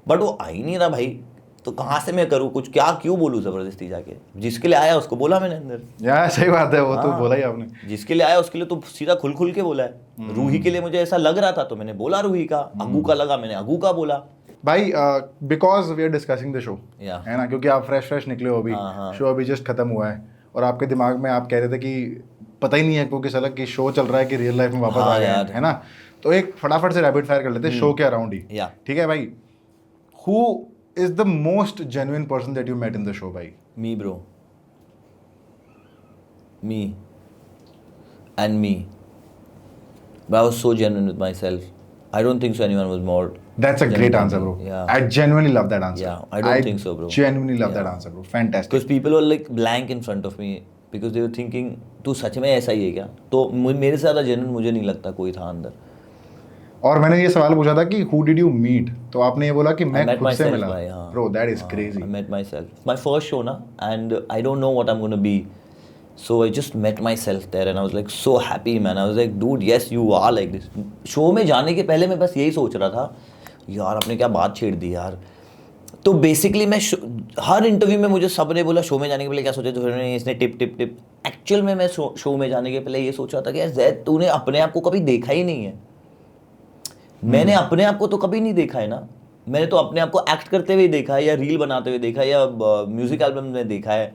बट वो आ ही नहीं रहा भाई, तो कहाँ से मैं करूँ कुछ, क्या क्यों बोलूँ जबरदस्ती जाके। जिसके लिए आया उसको बोला मैंने अंदर। यार सही बात है, वो तो हाँ, बोला ही आपने। जिसके लिए आया उसके लिए तो सीधा खुल खुल के बोला है। रूही के लिए मुझे ऐसा लग रहा था तो मैंने बोला रूही का, अग्गू का लगा मैंने अग्गू का बोला। भाई because we are discussing the show, Yeah. है ना, क्योंकि आप फ्रेश निकले हो अभी, हाँ। शो अभी जस्ट खत्म हुआ है और आपके दिमाग में आप कह रहे थे कि पता ही नहीं है क्योंकि सलग कि शो चल रहा है कि रियल लाइफ में वापस हाँ आ गए हैं, यार। है ना। तो एक फटाफट से रैपिड फायर कर लेते हैं शो के अराउंड ही। Yeah. ठीक है भाई, who is the most genuine person that you met in the show भाई? Me bro, me and me, but I was so genuine with myself. I don't think so anyone was more. That's a great answer, bro. Yeah. I genuinely love that answer. Yeah, I don't think so, bro. Genuinely love Yeah. that answer, bro. Fantastic. Because people were like blank in front of me because they were thinking तू सच में ऐसा ही है क्या? तो मेरे से ज़्यादा genuine मुझे नहीं लगता कोई था अंदर। और मैंने ये सवाल पूछा था कि who did you meet, तो आपने ये बोला कि मैं met खुद से myself, मिला। भाई, हाँ। Bro, that is crazy. I met myself. My first show ना, and I don't know what I'm gonna be. So I just met myself there and I was like so happy man. I was like dude yes you are like this. Show में जाने के पहले मैं बस यही सोच रहा था यार आपने क्या बात छेड़ दी यार। तो बेसिकली मैं हर इंटरव्यू में मुझे सब ने बोला शो में जाने के पहले क्या सोचा, तो फिर इसने टिप टिप टिप। एक्चुअल में मैं शो में जाने के पहले ये सोच रहा था कि यार जैद तूने अपने आप को कभी देखा ही नहीं है। मैंने अपने आप को तो कभी नहीं देखा है ना, मैंने तो अपने आप को एक्ट करते हुए देखा है या रील बनाते हुए देखा है या म्यूजिक एल्बम में देखा है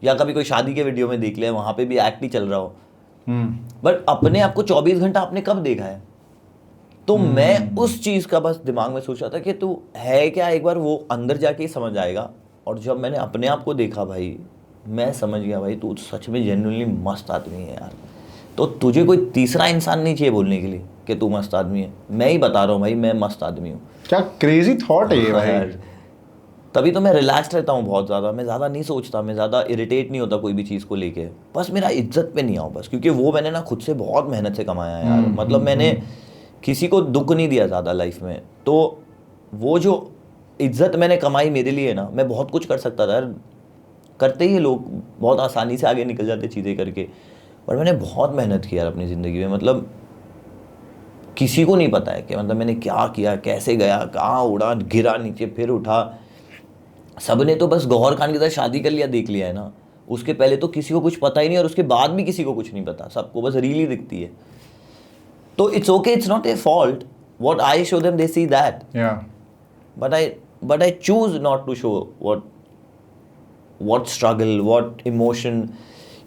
या कभी कोई शादी के वीडियो में देख लिया, वहाँ पे भी एक्ट ही चल रहा हो। बट अपने आप को 24 घंटा आपने कब देखा है? तो मैं उस चीज़ का बस दिमाग में सोच रहा था कि तू है क्या, एक बार वो अंदर जाके ही समझ आएगा। और जब मैंने अपने आप को देखा भाई, मैं समझ गया भाई तू सच में जेन्युइनली मस्त आदमी है यार। तो तुझे कोई तीसरा इंसान नहीं चाहिए बोलने के लिए कि तू मस्त आदमी है, मैं ही बता रहा हूँ भाई मैं मस्त आदमी हूँ। क्या क्रेजी थॉट है ये भाई। तभी तो मैं रिलैक्स रहता हूँ बहुत ज़्यादा, मैं ज़्यादा नहीं सोचता, मैं ज़्यादा इरिटेट नहीं होता कोई भी चीज़ को लेके। बस मेरा इज्जत पे नहीं आओ बस, क्योंकि वो मैंने ना खुद से बहुत मेहनत से कमाया है यार। मतलब मैंने किसी को दुख नहीं दिया ज़्यादा लाइफ में, तो वो जो इज्जत मैंने कमाई मेरे लिए ना, मैं बहुत कुछ कर सकता था यार। करते ही लोग बहुत आसानी से आगे निकल जाते चीज़ें करके, पर मैंने बहुत मेहनत की यार अपनी ज़िंदगी में। मतलब किसी को नहीं पता है कि मतलब मैंने क्या किया, कैसे गया, कहाँ उड़ा, गिरा नीचे फिर उठा। सबने तो बस गौहर खान के साथ शादी कर लिया देख लिया है ना, उसके पहले तो किसी को कुछ पता ही नहीं और उसके बाद भी किसी को कुछ नहीं पता, सबको बस रील ही दिखती है। तो it's okay, it's not a fault, what I show them they see that, but I choose not to show what struggle, what emotion.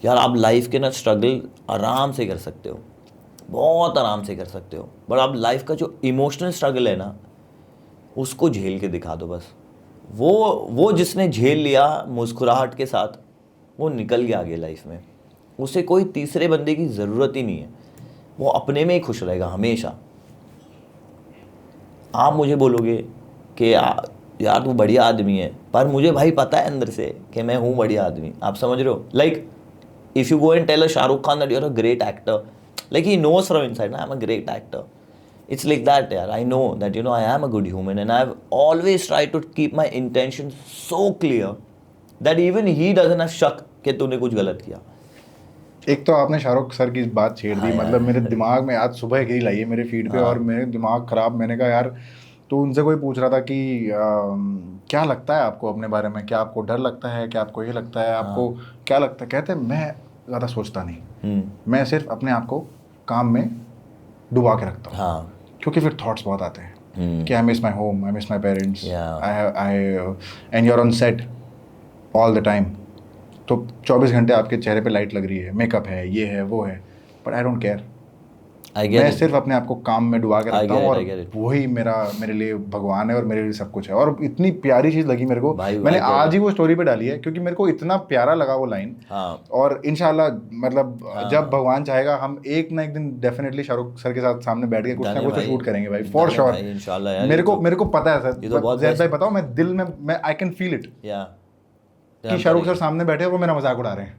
यार आप लाइफ के ना स्ट्रगल आराम से कर सकते हो, बहुत आराम से कर सकते हो, बट आप लाइफ का जो इमोशनल स्ट्रगल है ना उसको झेल के दिखा दो बस। वो जिसने झेल लिया मुस्कुराहट के साथ, वो निकल गया आगे लाइफ में। उसे कोई तीसरे बंदे की ज़रूरत ही नहीं है, वो अपने में ही खुश रहेगा हमेशा। आप मुझे बोलोगे कि यार तू बढ़िया आदमी है, पर मुझे भाई पता है अंदर से कि मैं हूँ बढ़िया आदमी। आप समझ रहे हो? Like if you go and tell a Shahrukh Khan that you are a great actor, like he knows from inside, I'm a great actor. It's like that, yaar. I know that, you know, I am a good human and I've always tried to keep my intentions so clear that even he doesn't have शक कि तूने कुछ गलत किया। एक तो आपने Shahrukh sir की बात छेड़ दी, मतलब मेरे दिमाग में आज सुबह यही लाई है मेरे फीड पे और मेरे दिमाग ख़राब। मैंने कहा यार, तो उनसे कोई पूछ रहा था कि क्या लगता है आपको अपने बारे में, क्या आपको डर लगता है, क्या आपको ये लगता है, आपको क्या लगता है? कहते मैं ज़्यादा सोचता नहीं, मैं सिर्फ अपने आप को काम में डुबा के रखता हूँ, क्योंकि फिर थॉट्स बहुत आते हैं कि I miss my home, I miss my parents, and you are on set all the time. तो 24 घंटे आपके चेहरे पे लाइट लग रही है, मेकअप है, ये है, वो है, बट आई डोंट केयर। मैं सिर्फ अपने आप को काम में डुबा के रखता हूँ और वही मेरे लिए भगवान है और मेरे लिए सब कुछ है। और इतनी प्यारी चीज़ लगी मेरे को, मैंने आज ही वो स्टोरी पे डाली है क्योंकि मेरे को इतना प्यारा लगा वो लाइन। और इंशाल्लाह मतलब जब भगवान चाहेगा हम एक ना एक दिन डेफिनेटली शाहरुख सर के साथ सामने बैठ के कुछ ना कुछ शूट करेंगे भाई, फॉर श्योर। मेरे को पता है सर, जैद भाई बताओ, मैं दिल में आई कैन फील इट कि शाहरुख सर सामने बैठे वो मेरा मजाक उड़ा रहे हैं।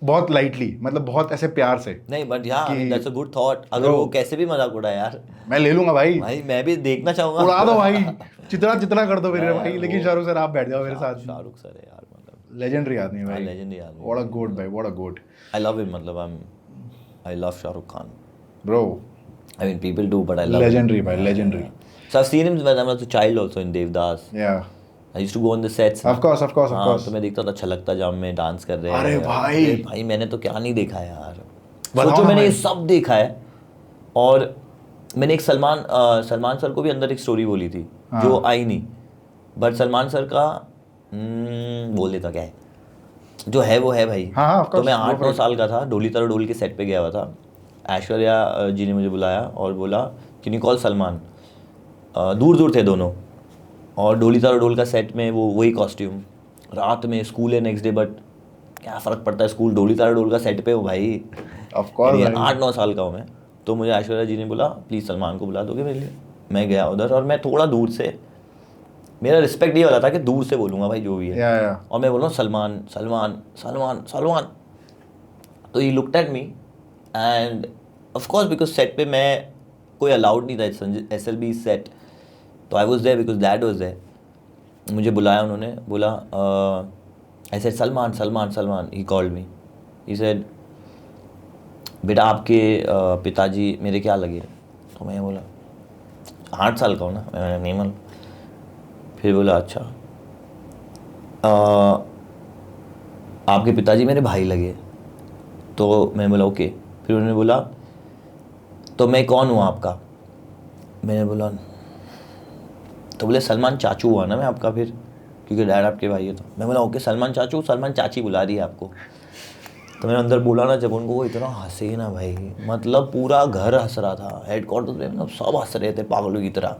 बहुत लाइटली, मतलब बहुत ऐसे प्यार से। नहीं बट या कि- दैट्स अ गुड थॉट, अगर Bro, वो कैसे भी मजाक उड़ाए यार, मैं ले लूंगा भाई, भाई मैं भी देखना चाहूंगा। उड़ा दो भाई, जितना जितना कर दो मेरे यार, भाई, लेकिन वो- शाहरुख सर आप बैठ जाओ मेरे साथ। शाहरुख सर है यार, मतलब लेजेंडरी आदमी भाई, लेजेंडरी आदमी, व्हाट अ गोट भाई, what a goat I love him, मतलब I love Shahrukh Khan, bro, I mean people do but I love legendary him. भाई, legendary, So I've seen him when I was a child also in Devdas. yeah, I used to go on the sets. of course, of course, of हाँ, course। तो मैं देखता था छलकता जाम में dance कर रहे हैं। अरे भाई! अरे भाई मैंने तो क्या नहीं देखा है यार, बताओ सोचो ना मैंने भाई। ये सब देखा है। और मैंने एक सलमान सर को भी अंदर एक स्टोरी बोली थी हाँ। जो आई नहीं, बट सलमान सर का बोल देता क्या है, जो है वो है भाई। हाँ, हाँ, of तो course, मैं go for 8-9 it। साल का था, डोली तारा डोल के सेट पे गया हुआ था। ऐश्वर्या जी ने मुझे बुलाया और बोला कि निकॉल सलमान, दूर दूर थे दोनों, और डोली तारा डोल का सेट में वो वही कॉस्ट्यूम, रात में स्कूल है नेक्स्ट डे, बट क्या फ़र्क पड़ता है, स्कूल डोली तारा डोल का सेट पे हो भाई। of course भाई। 8-9 साल का हूँ मैं, तो मुझे ऐश्वर्या जी ने बोला प्लीज़ सलमान को बुला दोगे मेरे लिए। मैं गया उधर और मैं थोड़ा दूर से, मेरा रिस्पेक्ट ये वाला था कि दूर से बोलूँगा भाई जो भी है, Yeah, और मैं बोल रहा हूँ सलमान सलमान सलमान सलमान। तो he looked at me and of course because set पे मैं कोई अलाउड नहीं था, SLB सेट, तो I was there because dad was there. मुझे बुलाया उन्होंने, बोला I said Salman Salman Salman, he called me, he said बेटा आपके पिताजी मेरे क्या लगे। तो मैं बोला 8 साल का हूँ ना, मैंने नहीं मालूम। फिर बोला अच्छा आपके पिताजी मेरे भाई लगे। तो मैं बोला ओके। फिर उन्होंने बोला तो मैं कौन हूँ आपका। मैंने बोला, तो बोले सलमान चाचू हुआ ना मैं आपका, फिर क्योंकि डैड आपके भाई है। तो मैं बोला ओके सलमान चाचू, सलमान चाची बुला रही है आपको। तो मैंने अंदर बोला ना जब उनको, वो इतना हंसे ना भाई, मतलब पूरा घर हंस रहा था, हेडक्वार्टर पे मतलब सब हंस रहे थे पागलों की तरह।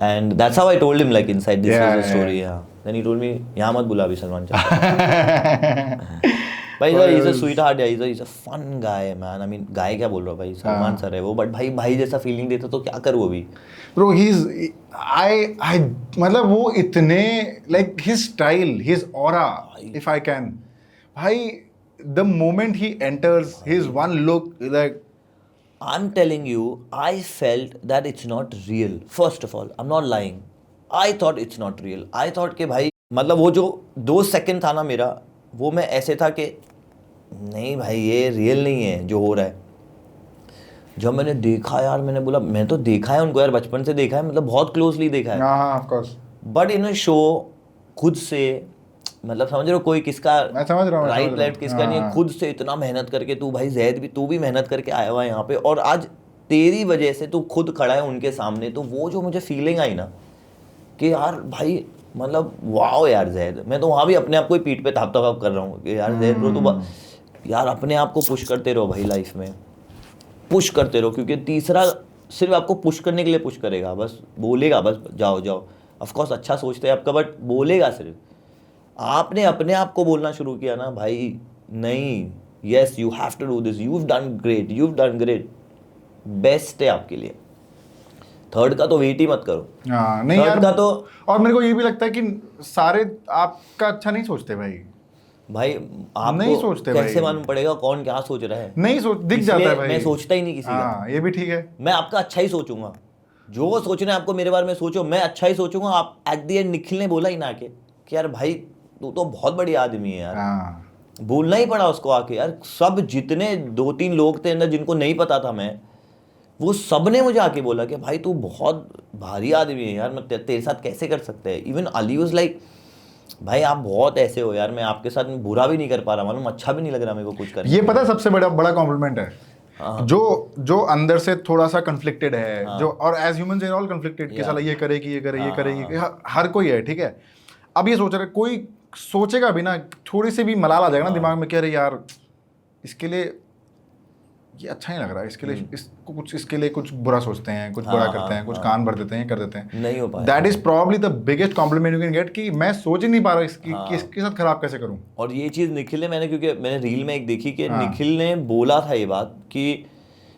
And that's how I told him like inside this is the story. Then he told me यहाँ मत बुला भी सलमान चाचा। भाई he is a sweetheart, he is a fun guy man. I mean guy क्या बोल रहा हूँ भाई, सलमान सर है वो, बट भाई भाई जैसा फीलिंग देता तो क्या करूँ अभी। Bro, I मतलब वो इतने like his style, his aura, if I can, भाई the moment he enters, his one look like, I'm telling you, I felt that it's not real. First of all, I'm not lying. I thought it's not real. I thought कि भाई मतलब वो जो 2 second था ना मेरा, वो मैं ऐसे था कि नहीं भाई ये रियल नहीं है जो हो रहा है। जब मैंने देखा यार, मैंने बोला मैं तो देखा है उनको यार, बचपन से देखा है, मतलब बहुत क्लोजली देखा है, हाँ of course, but in show खुद से, मतलब समझ रहे हो कोई किसका मैं समझ रहा हूँ, मैं राइट समझ रहा लेफ्ट हूँ। किसका नहीं है, हाँ। खुद से इतना मेहनत करके तू भाई जैद भी, तू भी मेहनत करके आया हुआ है यहाँ पे, और आज तेरी वजह से तू खुद खड़ा है उनके सामने। तो वो जो मुझे फीलिंग आई ना कि यार भाई मतलब वाओ यार जैद, मैं तो वहाँ भी अपने आप को ही पीठ पे थाप थाप कर रहा हूँ कि यार जैद ब्रो तो यार अपने आप को पुश करते रहो भाई, लाइफ में पुश करते रहो, क्योंकि तीसरा सिर्फ आपको पुश करने के लिए पुश करेगा, बस बोलेगा बस जाओ जाओ। ऑफकोर्स अच्छा सोचते हैं आपका, बट बोलेगा सिर्फ। आपने अपने आप को बोलना शुरू किया ना भाई, नहीं yes you have to do this, you done great, you done great, best है आपके लिए। थर्ड का तो वेट ही मत करो। हाँ नहीं थर्ड यार, का तो और मेरे को ये भी लगता है कि सारे आपका अच्छा नहीं सोचते भाई, भाई आपको नहीं सोचते कैसे भाई। मालूम पड़ेगा कौन क्या सोच रहा है, नहीं सोच, दिख इसलिए जाता है भाई। मैं सोचता ही नहीं किसी का। हाँ ये भी ठीक है। मैं आपका अच्छा ही सोचूंगा, जो सोचना है आपको मेरे बारे में सोचो, मैं अच्छा ही सोचूंगा। आप एट द एंड निखिल ने बोला ही ना आके कि यार भाई तू तो बहुत बड़ी आदमी है यार, हाँ बोलना ही पड़ा उसको आके यार। सब जितने 2-3 लोग थे अंदर जिनको नहीं पता था मैं, वो सब ने मुझे आके बोला कि भाई तू बहुत भारी आदमी है यार, मैं तेरे साथ कैसे कर सकते हैं। इवन अली वाज लाइक भाई आप बहुत ऐसे हो यार, मैं आपके साथ बुरा भी नहीं कर पा रहा, मालूम अच्छा भी नहीं लग रहा मेरे को कुछ करने। ये पता है सबसे बड़ा बड़ा कॉम्प्लीमेंट है, हाँ। जो अंदर से थोड़ा सा कन्फ्लिक्टेड है, जो, और as humans we are all conflicted कि साला ये करेगी ये करे ये करेगी, हर कोई है, ठीक है। अब ये सोच रहा है, कोई सोचेगा भी ना, थोड़ी सी भी मलाल आ जाएगा ना दिमाग में कि अरे यार इसके लिए ये अच्छा नहीं लग रहा है, इसके लिए इसको कुछ, इसके लिए कुछ बुरा सोचते हैं, कुछ बुरा करते हैं, कुछ कान भर देते हैं, कर देते हैं, नहीं हो पाया। That is probably the biggest compliment you can get कि मैं सोच ही नहीं पा रहा इसकी कि इसके साथ खराब कैसे करूं। और ये चीज़ निखिल ने, मैंने क्योंकि मैंने रील में एक देखी कि निखिल ने बोला था ये बात कि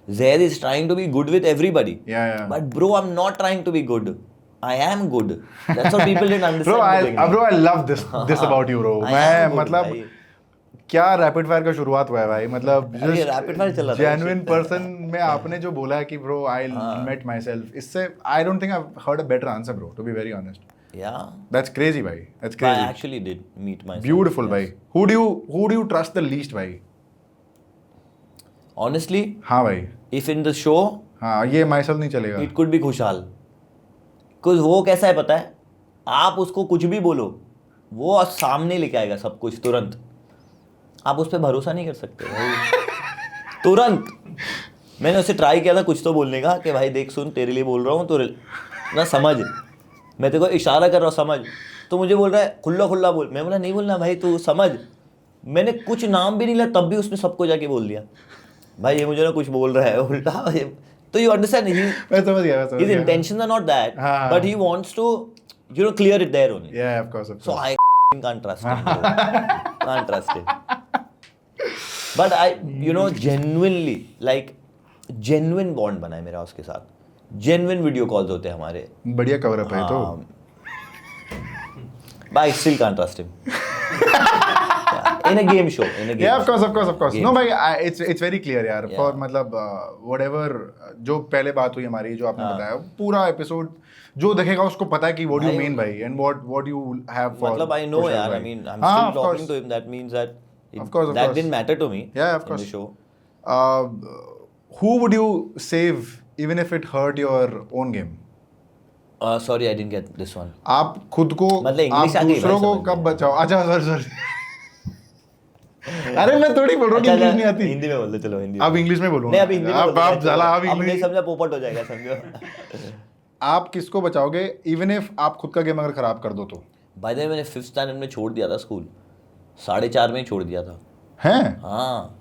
Zaid is trying to be good with everybody. Yeah. But bro, I'm not trying to be good. I am good. That's what people didn't understand. Bro, I love this about you, bro. I am मैं good, मतलब भाई। क्या rapid fire का शुरुआत हुआ है भाई, मतलब अरे रैपिड फायर चल रहा था जेन्युइन पर्सन में आपने जो बोला है कि bro I met myself, इससे I don't think I heard a better answer bro, to be very honest. Yeah. That's crazy भाई, that's I crazy. actually did meet myself. Beautiful yes. भाई. Who do you trust the least भाई? Honestly, हाँ भाई, if in the show हाँ ये myself नहीं चलेगा. it could be खुशहाल. कुछ वो कैसा है पता है, आप उसको कुछ भी बोलो वो सामने लेके आएगा सब कुछ तुरंत. आप उस पर भरोसा नहीं कर सकते भाई. तुरंत. मैंने उसे ट्राई किया था कुछ तो बोलने का कि भाई देख सुन तेरे लिए बोल रहा हूँ तो ना समझ, मैं तेरे को इशारा कर रहा हूँ समझ, तो मुझे बोल रहा है खुल्ला खुल्ला बोल. मैं बोला नहीं बोलना भाई तू समझ. मैंने कुछ नाम भी नहीं लिया तब भी उसने सबको जाके बोल दिया भाई ये मुझे ना कुछ बोल रहा है उल्टा. तो यू अंडरस्टैंड मैं समझ गया. his intentions are not that, हाँ. but he wants to clear it there only. Yeah, of course. So I can't trust him. Can't trust him. But I genuinely like genuine bond बना है मेरा उसके साथ. Genuine video calls होते हैं हमारे. बढ़िया कवर अप है तो. But I still can't trust him. In a game show. Yeah, of course. Game No भाई, it's very clear यार. Yeah. For मतलब whatever जो पहले बात हुई हमारी जो आपने बताया पूरा एपिसोड जो देखेगा उसको पता है कि what you mean भाई and what you have for. मतलब I know यार. I mean I'm still talking to him. That means that that didn't matter to me. Yeah, of course. In the show. Who would you save even if it hurt your own game? Sorry, I didn't get this one. आप खुद को मतलब आप English आ गई दूसरों भाई को समझ कब में. बचाओ. अच्छा सॉरी. अरे मैं थोड़ी बोल रहा हूँ कि इंग्लिश नहीं आती. हिंदी में बोल दो चलो हिंदी. अब इंग्लिश में बोलूँ. नहीं अभी हिंदी में बोल दो. आप ज़्यादा आप अब नहीं इंग्लिश. समझा पोपट हो जाएगा समझो. आप किसको बचाओगे इवन इफ आप खुद का गेम अगर खराब कर दो तो? बाय द वे मैंने 5th स्टैंडर्ड में छोड़ दिया था स्कूल. 4.5 में ही छोड़ दिया था. हैं? हाँ.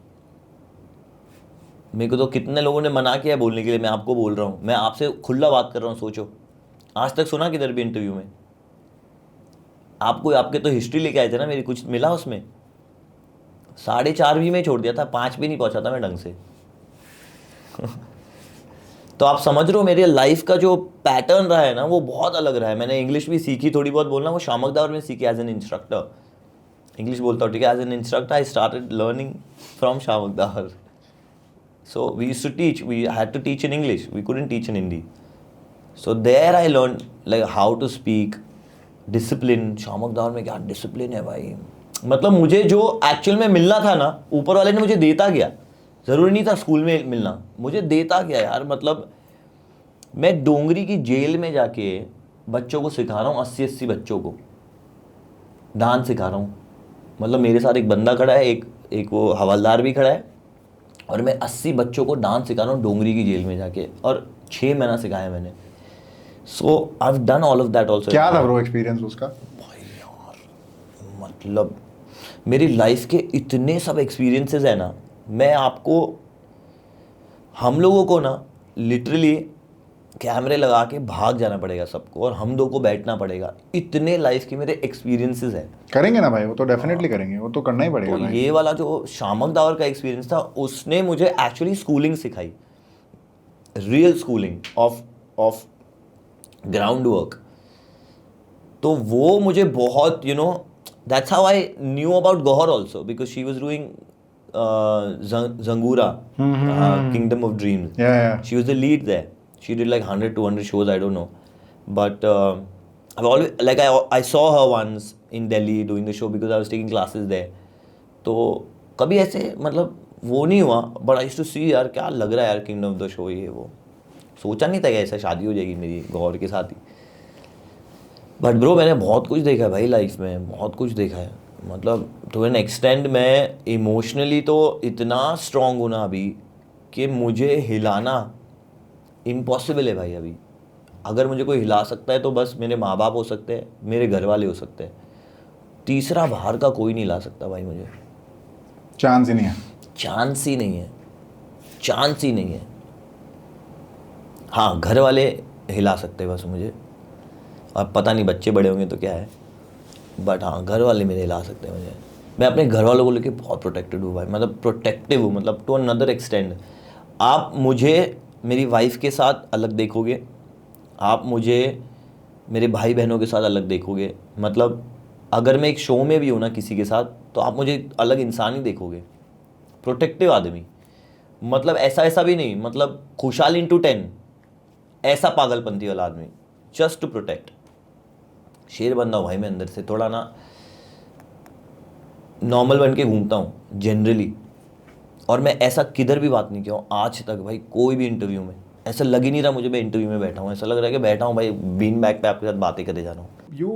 मेरे को तो कितने लोगों ने मना किया है बोलने के लिए. मैं आपको बोल रहा हूँ. मैं आपसे खुला बात कर रहा हूँ. सोचो आज तक सुना किधर भी इंटरव्यू में. आपको आपके तो हिस्ट्री लेके आए थे ना मेरी, कुछ मिला उसमें? 4.5 भी में छोड़ दिया था. 5 भी नहीं पहुंचा था मैं ढंग से. तो आप समझ रहे हो मेरे लाइफ का जो पैटर्न रहा है ना वो बहुत अलग रहा है. मैंने इंग्लिश भी सीखी थोड़ी बहुत बोलना, वो शामक दावर में सीखी एज एन इंस्ट्रक्टर. इंग्लिश बोलता हूँ ठीक है. As an instructor I started learning from Shiamak Davar. So we used to teach. We had to teach in English. We couldn't teach in Hindi. So there I learned like how to speak, discipline. Shiamak Davar में क्या discipline है भाई. मतलब मुझे जो actual में मिलना था ना ऊपर वाले ने मुझे देता गया. ज़रूरी नहीं था स्कूल में मिलना, मुझे देता गया यार. मतलब मैं डोंगरी की जेल में जाके बच्चों को सिखा रहा हूँ. 80 बच्चों को डांस सिखा रहा हूँ. मतलब मेरे साथ एक बंदा खड़ा है, एक वो हवलदार भी खड़ा है और मैं 80 बच्चों को डांस सिखा रहा हूँ डोंगरी की जेल में जाके. और 6 महीना सिखाया मैंने. So I have done all of that also. क्या था ब्रो एक्सपीरियंस उसका? भाई यार मतलब मेरी लाइफ के इतने सब एक्सपीरियंसेस है ना. मैं आपको हम लोगों को ना लिटरली कैमरे लगा के भाग जाना पड़ेगा सबको और हम दो को बैठना पड़ेगा. इतने लाइफ के मेरे एक्सपीरियंसेस हैं. करेंगे ना भाई, वो तो डेफिनेटली करेंगे, वो तो करना ही पड़ेगा तो भाई. ये वाला जो शामक दावर का एक्सपीरियंस था उसने मुझे एक्चुअली स्कूलिंग सिखाई. Real schooling of ground work. तो वो मुझे बहुत that's how I knew about Gauhar also because she was doing Zangura, Kingdom of Dreams. Yeah. She was the lead there. She did like 100-200 shows, I don't know. But I've always I saw her once in Delhi doing the show because I was taking classes there. तो कभी ऐसे मतलब वो नहीं हुआ. But I used to see यार क्या लग रहा है यार Kingdom of the Show ये वो. सोचा नहीं था कि ऐसा शादी हो जाएगी मेरी गौर के साथ ही. बट ब्रो मैंने बहुत कुछ देखा है भाई लाइफ में, बहुत कुछ देखा है. मतलब टू एन एक्सटेंड मैं इमोशनली तो इतना स्ट्रॉन्ग हूँ ना अभी कि मुझे हिलाना इम्पॉसिबल है भाई. अभी अगर मुझे कोई हिला सकता है तो बस मेरे माँ बाप हो सकते हैं, मेरे घर वाले हो सकते हैं. तीसरा बाहर का कोई नहीं ला सकता भाई मुझे. चांस ही नहीं है. चांस ही नहीं है. चांस ही नहीं है. हाँ घर वाले हिला सकते हैं बस मुझे. अब पता नहीं बच्चे बड़े होंगे तो क्या है. बट हाँ घर वाले मेरे हिला सकते हैं मुझे. मैं अपने घर वालों को लेके बहुत प्रोटेक्टेड हूँ भाई. मतलब प्रोटेक्टिव हूँ मतलब टू अनदर एक्सटेंड. आप मुझे मेरी वाइफ के साथ अलग देखोगे, आप मुझे मेरे भाई बहनों के साथ अलग देखोगे. मतलब अगर मैं एक शो में भी हूँ ना किसी के साथ तो आप मुझे अलग इंसान ही देखोगे, प्रोटेक्टिव आदमी, मतलब ऐसा भी नहीं, मतलब खुशहाल इंटू 10, ऐसा पागलपंती वाला आदमी, जस्ट टू प्रोटेक्ट। शेर बंदा हूँ भाई मैं अंदर से, थोड़ा ना नॉर्मल बन के घूमता हूँ जनरली, और मैं ऐसा किधर भी बात नहीं किया हूँ आज तक भाई, कोई भी इंटरव्यू में ऐसा लग ही नहीं रहा मुझे मैं इंटरव्यू में बैठा हूँ, ऐसा लग रहा है कि बैठा हूँ भाई बीन बैग पे आपके साथ बातें करे जा रहा हूँ। You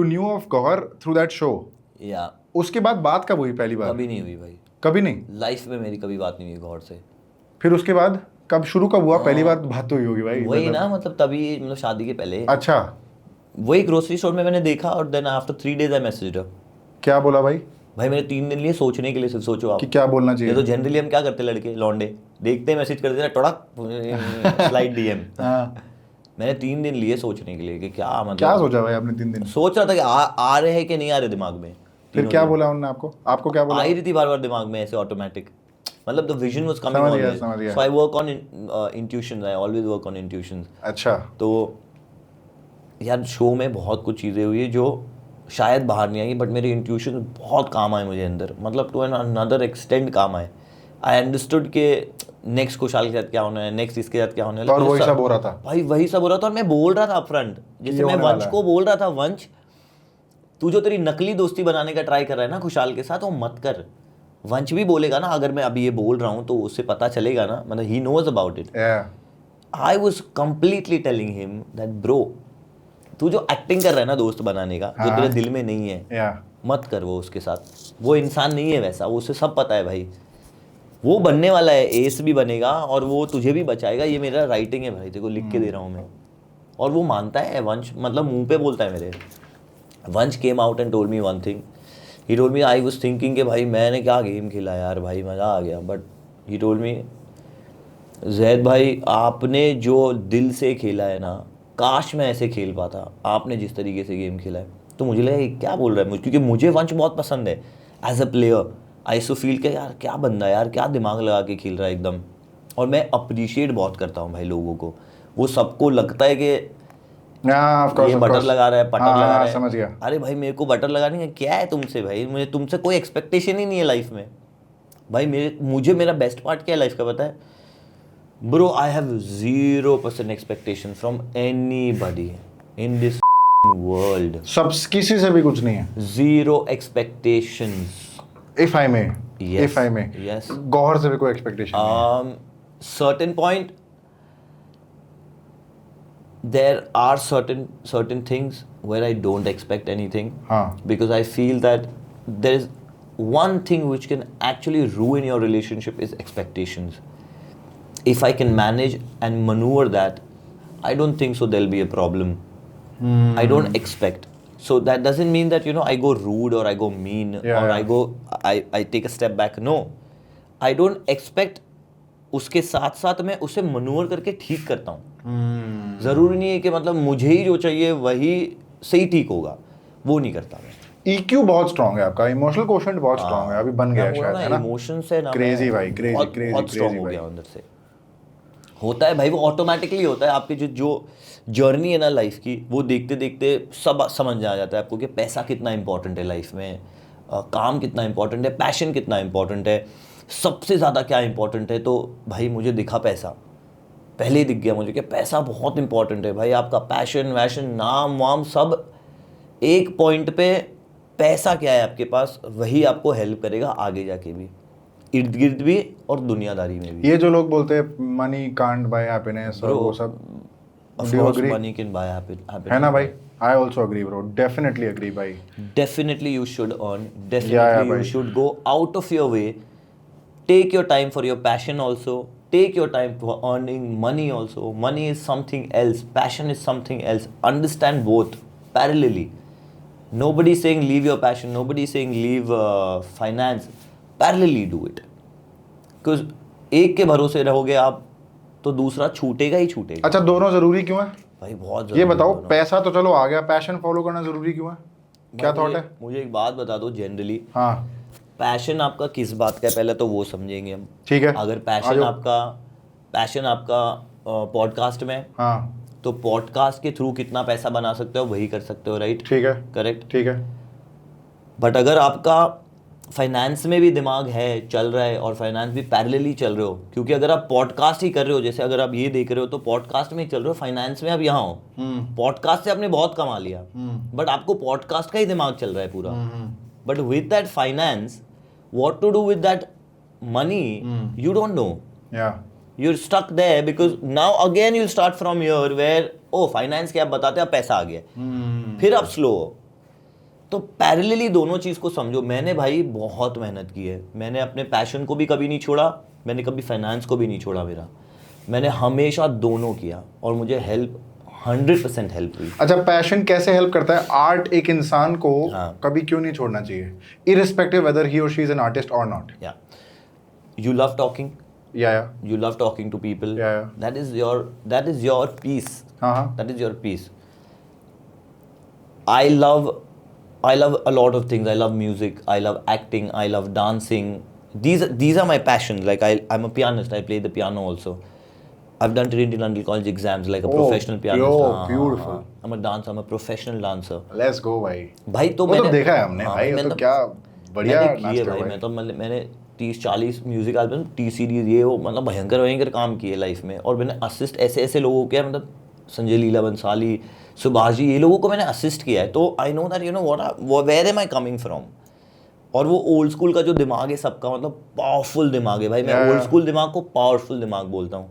knew of Gauhar through that show? या उसके बाद बात कब हुई पहली बार? कभी नहीं हुई भाई, कभी नहीं? लाइफ में मेरी कभी बात नहीं हुई गौर से। फिर उसके बाद कब हुआ पहली बार बात तो हुई होगी भाई, वही ना, मतलब तभी, मतलब शादी के पहले। अच्छा, वही ग्रोसरी स्टोर में मैंने देखा, और then after 3 days I message her. क्या बोला भाई? भाई मैंने 3 दिन लिए सोचने के लिए, सिर्फ सोचो आप कि क्या बोलना ये चाहिए? तो जनरली हम क्या करते हैं लड़के लौंडे, देखते हैं मैसेज कर देना टड़क स्लाइड डीएम। हाँ, मैंने 3 दिन लिए सोचने के लिए कि क्या मतलब, क्या सोचा भाई आपने 3 दिन? सोच रहा था कि आ रहे हैं कि नहीं आ रहे दिमाग में। फिर क्या बोला उन्होंने आपको क्या बोला? आ ही रही थी बार बार दिमाग में ऐसे ऑटोमेटिक, मतलब द विजन वाज कमिंग समझ गया, ऑलवेज, समझ गया। So I work on intuitions, I always work on intuitions. अच्छा, तो यार शो में बहुत कुछ चीज़ें हुई है जो शायद बाहर नहीं आई, बट मेरे इंट्यूशन बहुत काम आए मुझे अंदर, मतलब टू एन अनदर एक्सटेंड काम आए। आई अंडरस्टूड के नेक्स्ट खुशहाल के साथ क्या होना है, नेक्स्ट इसके साथ क्या होने है, और वही सब हो रहा था भाई, वही सब हो रहा था। और मैं बोल रहा था अपफ्रंट, जैसे मैं होने वाला वंश है। को बोल रहा था, वंश तू जो तेरी नकली दोस्ती बनाने का ट्राई कर रहा है ना खुशहाल के साथ, वो मत कर। वंश भी बोलेगा ना, अगर मैं अभी ये बोल रहा हूँ तो उससे पता चलेगा ना, मतलब he knows about it. I was completely telling him that bro, तू जो एक्टिंग कर रहा है ना दोस्त बनाने का, जो तेरे दिल में नहीं है, मत कर वो उसके साथ, वो इंसान नहीं है वैसा, वो उसे सब पता है भाई, वो बनने वाला है, एस भी बनेगा और वो तुझे भी बचाएगा, ये मेरा राइटिंग है भाई, तेरे को लिख के दे रहा हूँ मैं। और वो मानता है वंश, मतलब मुंह पे बोलता है मेरे। वंश came out and told me one thing, he told me, I was thinking कि भाई मैंने क्या गेम खेला यार भाई, मज़ा आ गया, बट ही टोल्ड मी जैद भाई आपने जो दिल से खेला है ना, काश मैं ऐसे खेल पाता, आपने जिस तरीके से गेम खेला है। तो मुझे लगा ये क्या बोल रहा है, क्योंकि मुझे वंश बहुत पसंद है as a player. I so feel के यार क्या बंदा यार, क्या दिमाग लगा के खेल रहा है एकदम। और मैं अप्रिशिएट बहुत करता हूँ भाई लोगों को, वो सबको लगता है कि ये बटर लगा रहा है, पटर लगा रहा है, समझ गया। अरे भाई मेरे को बटर लगानी है, क्या है तुमसे भाई, मुझे तुमसे कोई एक्सपेक्टेशन ही नहीं है लाइफ में भाई। मुझे मेरा बेस्ट पार्ट क्या है लाइफ का पता है bro, I have 0% expectation from anybody in this world. सब किसी से भी कुछ नहीं है, 0 expectations. If I may, Yes, if I may, yes. Gauhar से भी कोई एक्सपेक्टेशन नहीं Certain point, there are certain things where I don't expect anything, हाँ, because I feel that there is one thing which can actually ruin your relationship is expectations. If I can manage and maneuver that, I don't think so there'll be a problem. I don't expect. So that doesn't mean that, you know, I go rude or I go mean, Yeah, or yeah. I take a step back. No, I don't expect. उसके साथ साथ मैं उसे manoeuvre करके ठीक करता हूँ। जरूरी नहीं है कि मतलब मुझे ही जो चाहिए वही से ही ठीक होगा, वो नहीं करता मैं। EQ बहुत स्ट्रांग है आपका, इमोशनल कोशेंट बहुत स्ट्रांग है, अभी बन गया है शायद, है ना? इमोशन से ना क्रेजी मैं भाई, क्रेजी बहुत क्रेजी स्ट्रांग हो गया अंदर से। होता है भाई, वो ऑटोमेटिकली होता है, आपकी जो जर्नी है ना लाइफ की, वो देखते देखते सब समझ आ जाता है आपको कि पैसा कितना इंपॉर्टेंट है लाइफ में, काम कितना इंपॉर्टेंट है, पैशन कितना इंपॉर्टेंट है, सबसे ज़्यादा क्या इंपॉर्टेंट है। तो भाई मुझे दिखा पैसा, पहले ही दिख गया मुझे कि पैसा बहुत इंपॉर्टेंट है भाई। आपका पैशन वैशन नाम वाम सब एक पॉइंट पे, पैसा क्या है आपके पास वही आपको हेल्प करेगा आगे जाके भी, इर्द गिर्द भी और दुनियादारी में भी। ये जो लोग बोलते हैं मनी कांट बाय हैप्पीनेस और वो सब, Of do you course, agree? money can buy happiness. है ना भाई? I also agree bro, definitely agree भाई। Definitely you should earn. Definitely Yeah, you भाई। should go out of your way. Take your time for your passion also. Take your time for earning money also. Money is something else. Passion is something else. Understand both parallelly. Nobody is saying leave your passion. Nobody is saying leave finance. Parallelly do it. Because एक के भरोसे रहोगे आप तो दूसरा छूटेगा ही छूटेगा। अच्छा, दोनों जरूरी क्यों है भाई बहुत ये जरूरी बताओ? दोनों। पैसा तो चलो आ गया, पैशन फॉलो करना जरूरी क्यों है? क्या भाई थॉट है? मुझे एक बात बता दो जनरली, हाँ पैशन आपका किस बात का है पहले तो वो समझेंगे हम। ठीक है, अगर आ जाओ। पैशन आपका पॉडकास्ट में है, हाँ तो पॉडकास्ट के थ्रू कितना पैसा बना सकते हो वही कर सकते हो, राइट? ठीक है, करेक्ट। ठीक है। बट अगर आपका फाइनेंस में भी दिमाग है, चल रहा है, और फाइनेंस भी पैरेलली चल रहे हो, क्योंकि अगर आप पॉडकास्ट ही कर रहे हो, जैसे अगर आप ये देख रहे हो तो पॉडकास्ट में ही चल रहे हो, फाइनेंस में आप यहाँ हो, पॉडकास्ट से आपने बहुत कमा लिया, बट आपको पॉडकास्ट का ही दिमाग चल रहा है पूरा, but with that finance what to do with that money you don't know, you're stuck there because now again you'll start from here where finance क्या बताते हैं, पैसा आ गया, फिर आप स्लो हो। तो पैरेलली दोनों चीज़ को समझो। मैंने भाई बहुत मेहनत की है, मैंने अपने पैशन को भी कभी नहीं छोड़ा, मैंने कभी फाइनेंस को भी नहीं छोड़ा मेरा, मैंने हमेशा दोनों किया और मुझे हेल्प 100% हेल्प हुई। अच्छा, पैशन कैसे हेल्प करता है? आर्ट एक इंसान को कभी क्यों नहीं छोड़ना चाहिए, इररिस्पेक्टिव वेदर ही और शी इज एन आर्टिस्ट और नॉट? या you love talking, yeah you love talking to people, that is your peace, that is your peace. I love a lot of things. I love music, I love acting, I love dancing. These are my passions. Like I'm a pianist, I play the piano also. I've done Trinity London College exams like a professional pianist. Beautiful. I'm a dancer, I'm a professional dancer. Let's go भाई तो मैंने तो देखा है हमने भाई, तो क्या बढ़िया नाचते हो भाई। मैंने 30-40 म्यूजिक एल्बम, टी सीरीज, ये वो, मतलब भयंकर काम किए लाइफ में, और मैंने असिस्ट ऐसे लोगों को किया, मतलब संजय लीला बंसाली, सुभाष जी, ये लोगों को मैंने असिस्ट किया है। तो I know that you know what where am I coming from. और वो ओल्ड स्कूल का जो दिमाग है सबका, मतलब पावरफुल दिमाग है भाई। मैं ओल्ड स्कूल दिमाग को पावरफुल दिमाग बोलता हूँ,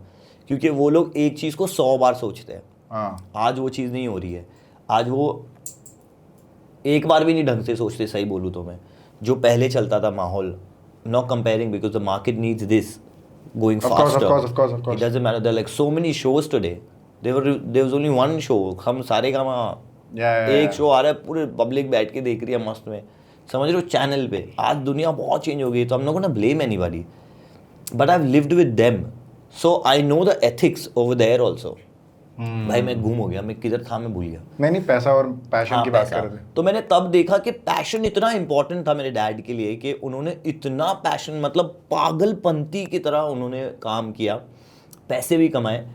क्योंकि वो लोग एक चीज़ को 100 बार सोचते हैं। आज वो चीज़ नहीं हो रही है, आज वो एक बार भी नहीं ढंग से सोचते, सही बोलूँ तो मैं। जो पहले चलता था माहौल, not comparing because the market needs this going faster. Of course. It doesn't matter. There are like so many shows today. There was only one show. हम सारे का एक शो आ रहा है, पूरे पब्लिक बैठ के देख रही है मस्त में, समझ रहे हो, चैनल पे। आज दुनिया बहुत चेंज हो गई, तो I'm not gonna blame anybody. But I've lived with them, so I know the ethics over there also. भाई मैं गुम हो गया, मैं किधर था, मैं भूल गया। नहीं, पैसा और पैशन की बात कर रहे थे। तो मैंने तब देखा कि पैशन इतना इंपॉर्टेंट था मेरे डैड के लिए कि उन्होंने इतना पैशन, मतलब पागलपंती की तरह उन्होंने काम किया, पैसे भी कमाए,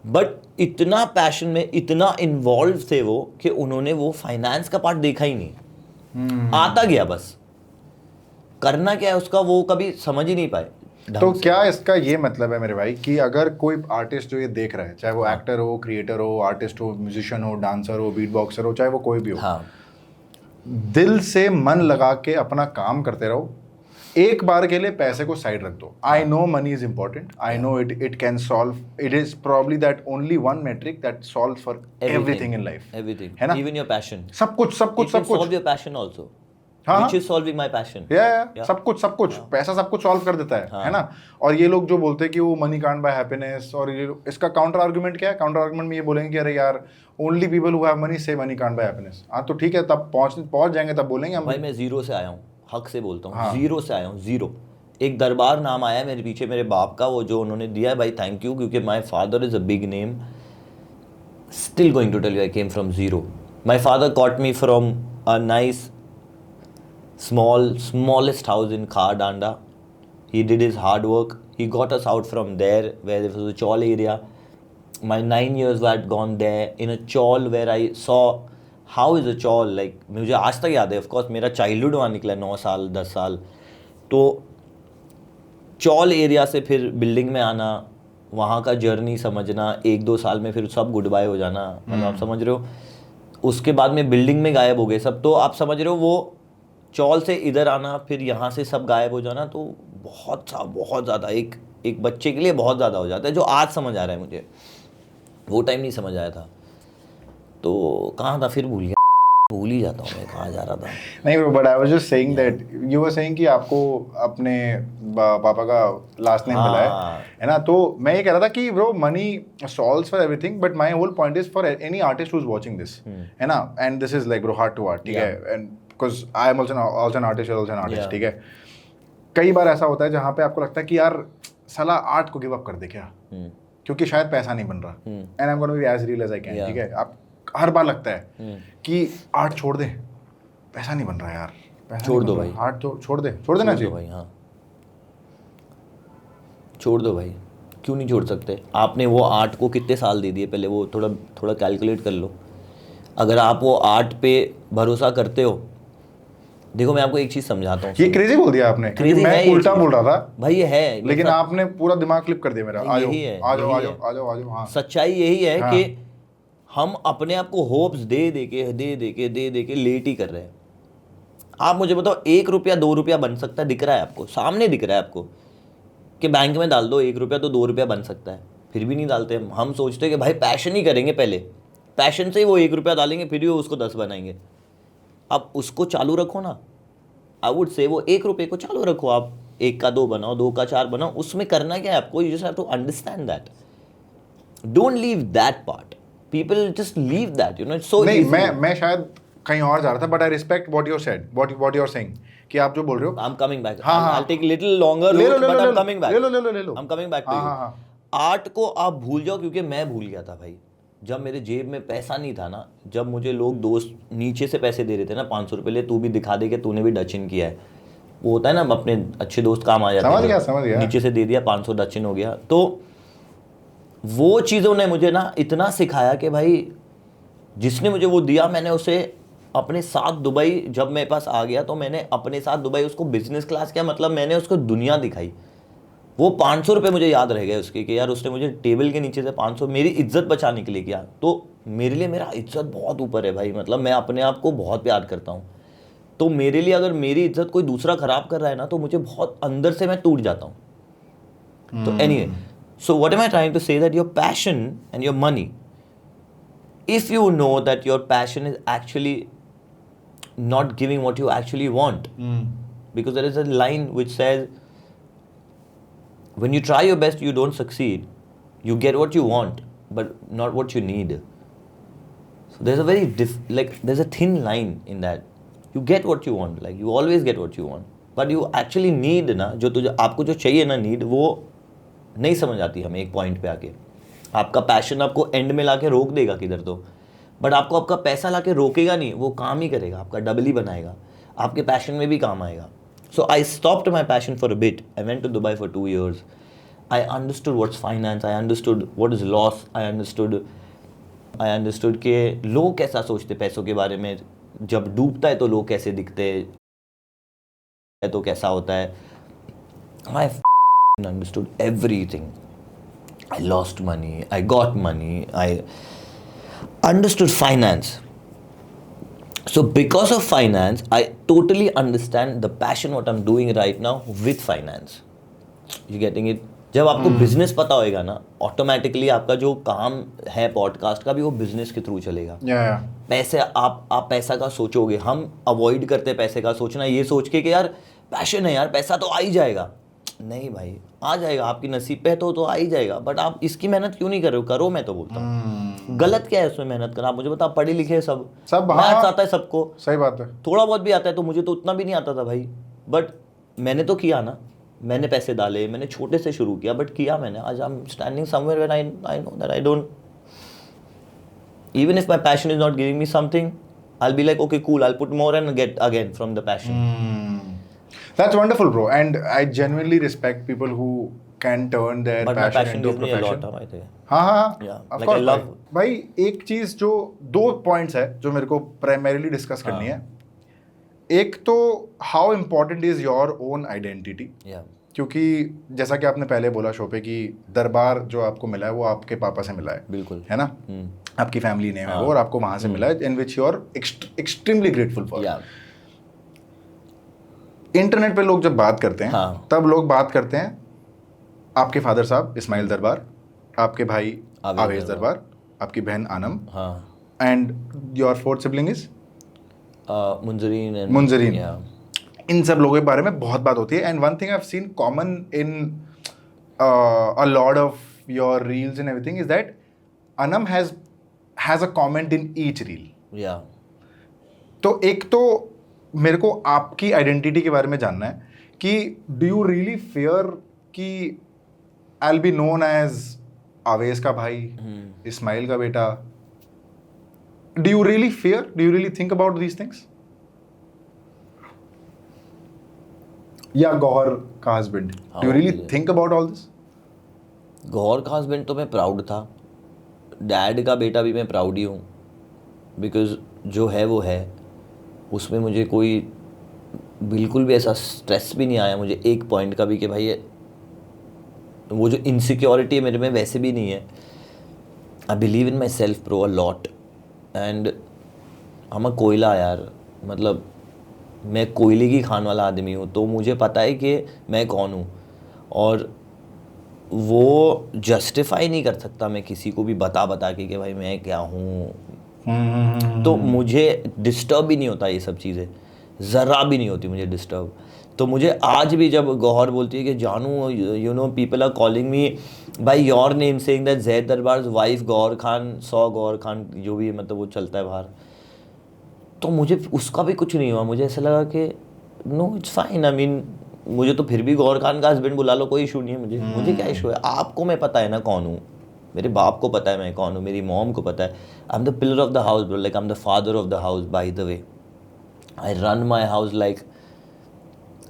बट इतना पैशन में इतना इन्वॉल्व थे वो कि उन्होंने वो फाइनेंस का पार्ट देखा ही नहीं। आता गया, बस करना क्या है उसका वो कभी समझ ही नहीं पाए। तो क्या इसका ये मतलब है मेरे भाई कि अगर कोई आर्टिस्ट जो ये देख रहा है, चाहे वो एक्टर हो, क्रिएटर हो, आर्टिस्ट हो, म्यूजिशियन हो, डांसर हो, बीट बॉक्सर हो, चाहे वो कोई भी हो, दिल से मन लगा के अपना काम करते रहो, एक बार के लिए पैसे को साइड रख दो। I know money is important, I know it can solve, it is probably that only one metric that solves for everything in life, है ना? इवन योर पैशन, सब कुछ solve your passion also, which is solving my passion. Yeah. सब कुछ पैसा सब कुछ solve कर देता है ना? और ये लोग जो बोलते हैं कि वो मनी कांट बाय हैप्पीनेस, और ये इसका काउंटर आर्गुमेंट क्या है? काउंटर आर्गुमेंट में ये बोलेंगे कि अरे यार only people who have money से मनी कांट बाय हैप्पीनेस। हाँ तो ठीक है, तब पहुंच जाएंगे, तब बोलेंगे हम। भाई मैं जीरो से आया हूँ, हक से बोलता हूँ, जीरो से आया हूँ, जीरो। एक दरबार नाम आया मेरे पीछे, मेरे बाप का, वो जो उन्होंने दिया है भाई, थैंक यू, क्योंकि my father is a big name. Still going to tell you, I came from zero. My father caught me from a nice smallest house in Khardanda. He did his hard work. He got us out from there where there was a chawl area. My 9 years had gone there in a chawl where I saw how is a chawl, like मुझे आज तक याद है, of course मेरा childhood वहाँ निकला, 9 साल 10 साल। तो चौल एरिया से फिर बिल्डिंग में आना, वहाँ का जर्नी समझना, 1-2 साल में फिर सब गुड बाय हो जाना, मतलब आप समझ रहे हो। उसके बाद में बिल्डिंग में गायब हो गए सब, तो आप समझ रहे हो वो चौल से इधर आना, फिर यहाँ से सब गायब हो जाना, तो बहुत ज़्यादा एक बच्चे के लिए बहुत ज़्यादा हो जाता है, जो आज समझ आ रहा है मुझे, वो टाइम नहीं समझ आया था। तो कहाँ था फिर, भूल ही जाता हूँ मैं कहाँ जा रहा था। नहीं bro, but I was just saying that you were saying कि आपको अपने पापा का लास्ट नेम मिला है ना? तो मैं ये कह रहा था कि bro money solves for everything, but my whole point is for any artist who is watching this, है ना? And this is like bro heart to heart, ठीक है? And because I am also an artist, ठीक है? कई बार ऐसा होता है जहाँ पे आपको लगता है कि यार साला आर्ट को गिव अप कर दे क्या, क्योंकि शायद पैसा नहीं बन रहा, and I am gonna be as real as I can, ठीक है? आप हर बार लगता है कि आर्ट छोड़ दे, पैसा नहीं बन रहा यार, छोड़ दो भाई, आर्ट तो छोड़ देना चाहिए भाई। हाँ छोड़ दो भाई, क्यों नहीं छोड़ सकते? आपने वो आर्ट को कितने साल दे दिए पहले, वो थोड़ा कैलकुलेट कर लो। अगर आप वो आर्ट पे भरोसा करते हो देखो मैं आपको एक चीज समझाता हूँ। ये क्रेजी बोल दिया आपने, क्योंकि Crazy है मैं ये उल्टा चीज़। बोल रहा था भाई ये है लेकिन आपने पूरा दिमाग फ्लिप कर दिया मेरा। आ जाओ यही है, आ जाओ यही आ जाओ है। आ जाओ आ जाओ। हाँ सच्चाई यही है हाँ। कि हम अपने आप को होप्स दे दे के लेट ही कर रहे हैं। आप मुझे बताओ 1 रुपया 2 रुपया बन सकता है, दिख रहा है आपको, सामने दिख रहा है आपको कि बैंक में डाल दो 1 रुपया तो 2 रुपया बन सकता है, फिर भी नहीं डालते हम सोचते हैं कि भाई पैशन ही करेंगे, पहले पैशन से ही वो 1 रुपया डालेंगे, फिर भी वो उसको 10 बनाएंगे। अब उसको चालू रखो ना, आई वुड से वो 1 रुपये को चालू रखो, आप 1 का 2 बनाओ, 2 का 4 बनाओ, उसमें करना क्या है आपको, you just have to understand that, don't leave that part, people just leave that, you know, it's so नहीं, इजी। मैं शायद कहीं और जा रहा था, but I respect what you said, what you are saying, कि आप जो बोल रहे हो। आई एम कमिंग बैक, हाँ, हाँ। I will take little longer ले लो रूट, ले बट लो आई ले एम लो कमिंग बैक, ले लो ले लो ले लो। I am coming back to हाँ यू। हाँ हाँ। आर्ट को आप भूल जाओ, क्योंकि मैं भूल गया था भाई, जब मेरे जेब में पैसा नहीं था ना, जब मुझे लोग दोस्त नीचे से पैसे दे रहे थे ना, 500 रुपये ले, तू भी दिखा दे कि तूने भी डच इन किया है, वो होता है ना, अपने अच्छे दोस्त काम आ जाते हैं, समझ गया। नीचे से दे दिया 500 डच इन हो गया। तो वो चीज़ों ने मुझे ना इतना सिखाया कि भाई जिसने मुझे वो दिया, मैंने उसे अपने साथ दुबई, जब मेरे पास आ गया तो मैंने अपने साथ दुबई उसको बिजनेस क्लास किया, मतलब मैंने उसको दुनिया दिखाई। वो 500 रुपये मुझे याद रह गए उसके, कि यार उसने मुझे टेबल के नीचे से 500 मेरी इज्जत बचाने के लिए किया। तो मेरे लिए मेरा इज्जत बहुत ऊपर है भाई, मतलब मैं अपने आप को बहुत प्यार करता हूँ, तो मेरे लिए अगर मेरी इज्जत कोई दूसरा खराब कर रहा है ना, तो मुझे बहुत अंदर से मैं टूट जाता हूँ। तो anyway, so what am I trying to say, that your passion and your money, if you know that your passion is actually not giving what you actually want, because there is a line which says when you try your best you don't succeed, you get what you want but not what you need. So there's a very there's a thin line in that. You get what you want, like you always get what you want, but you actually need ना, जो तुझे आपको जो चाहिए ना, need, वो नहीं समझ आती हमें एक पॉइंट पे आके। आपका पैशन आपको एंड में लाके रोक देगा किधर तो, बट आपको आपका पैसा लाके रोकेगा नहीं, वो काम ही करेगा, आपका डबल ही बनाएगा, आपके पैशन में भी काम आएगा। So I stopped my passion for a bit, I went to Dubai for 2 years, I understood what's finance, I understood what is loss, I understood कि लोग कैसा सोचते पैसों के बारे में, जब डूबता है तो लोग कैसे दिखते हैं, तो कैसा होता है। I understood everything, I lost money, I got money, I understood finance. So because of finance, I totally understand the passion what I'm doing right now with finance. You getting it? जब आपको business पता होएगा ना, automatically आपका जो काम है podcast का भी, वो बिजनेस के थ्रू चलेगा। पैसे आप पैसा का सोचोगे, हम अवॉइड करते हैं पैसे का सोचना, ये सोच के कि यार पैशन है यार, पैसा तो आ ही जाएगा। नहीं भाई, आ जाएगा, आपकी नसीब पे तो आ ही जाएगा, बट आप इसकी मेहनत क्यों नहीं कर रहे हो? करो, मैं तो बोलता हूँ। गलत क्या है उसमें मेहनत करना? आप मुझे बताओ, पढ़े लिखे सब मैथ्स आता है सबको, सही बात है, थोड़ा बहुत भी आता है, तो मुझे तो उतना भी नहीं आता था भाई, बट मैंने तो किया ना, मैंने पैसे डाले, मैंने छोटे से शुरू किया, बट किया मैंने। आज I am standing somewhere when I know that I don't, even if my passion is not giving me something, I'll be like, okay, cool, I'll put more and get again from the passion. That's wonderful, bro, and I genuinely respect people who can turn their But my passion into a gives me a profession. lot, I think. हाँ, Yeah, of like I course, love. भाई एक चीज जो 2 points है जो मेरे को primarily discuss करनी है। एक तो how important is your own identity, क्योंकि जैसा कि आपने पहले बोला शो पे कि दरबार जो आपको मिला है वो आपके पापा से मिला है, बिल्कुल, है ना, आपकी फैमिली नेम है वो, और आपको वहां से मिला है, in which you are extremely grateful for. Internet पे लोग जब बात करते हैं, तब लोग बात करते हैं आपके फादर साहब इस्माइल दरबार, आपके भाई आवेश दरबार, आपकी बहन Anam, and your 4th sibling is Munzareen. इन सब लोगों के बारे में बहुत बात होती है, and one thing I have seen common in a lot of your reels and everything is that Anam has a comment in each reel. तो एक तो मेरे को आपकी आइडेंटिटी के बारे में जानना है कि डू यू रियली फियर कि I will be known as Awez का भाई, इस्माइल का बेटा? Do you really fear, do you really think about these things? या गौहर का husband, do you really think about all this? Gauhar का हस्बैंड तो मैं प्राउड था, डैड का बेटा भी मैं प्राउड ही हूँ, बिकॉज जो है वो है, उसमें मुझे कोई बिल्कुल भी ऐसा स्ट्रेस भी नहीं आया मुझे एक पॉइंट का भी कि भाई ये वो जो इनसिक्योरिटी मेरे में वैसे भी नहीं है. I believe in my self pro a lot and हम कोयला यार, मतलब मैं कोयले की खान वाला आदमी हूँ, तो मुझे पता है कि मैं कौन हूँ और वो जस्टिफाई नहीं कर सकता मैं किसी को भी बता के कि भाई मैं क्या हूँ. तो मुझे डिस्टर्ब भी नहीं होता ये सब चीज़ें, ज़रा भी नहीं होती मुझे डिस्टर्ब. तो मुझे आज भी जब गौहर बोलती है कि जानू you know people are calling me by your name saying that Zaid Darbar's wife Gauahar Khan, Gauahar Khan जो भी मतलब वो चलता है बाहर, तो मुझे उसका भी कुछ नहीं हुआ. मुझे ऐसा लगा कि no it's fine. I mean मुझे तो फिर भी गौहर खान का हस्बैंड बुला लो, कोई इशू नहीं है मुझे क्या इशू है. आपको मैं पता है ना कौन हूँ, मेरे बाप को पता है मैं कौन हूँ, मेरी मॉम को पता है. I am the pillar of the house bro, like I am the father of the house by the way. I run my house like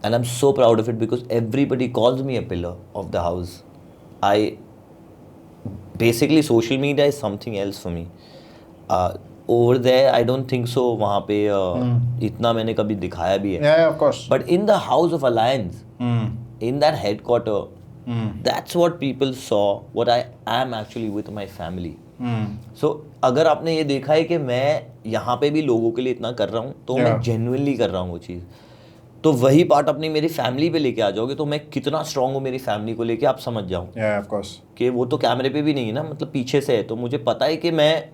and I'm so proud of it because everybody calls me a pillar of the house. Basically social media is something else for me. Over there I don't think so वहाँ पे इतना मैंने कभी दिखाया भी है. Yeah, of course. But in the House of Alliance, in that headquarter, that's what people saw what I am actually with my family. So अगर आपने ये देखा है कि मैं यहाँ पे भी लोगों के लिए इतना कर रहा हूँ तो मैं genuinely कर रहा हूँ वो चीज़, तो वही पार्ट अपनी मेरी फैमिली पे लेके आ जाओगे तो मैं कितना स्ट्रांग हूँ मेरी फैमिली को लेके आप समझ जाओ. Yeah, of course. कि वो तो कैमरे पे भी नहीं है ना, मतलब पीछे से है, तो मुझे पता है कि मैं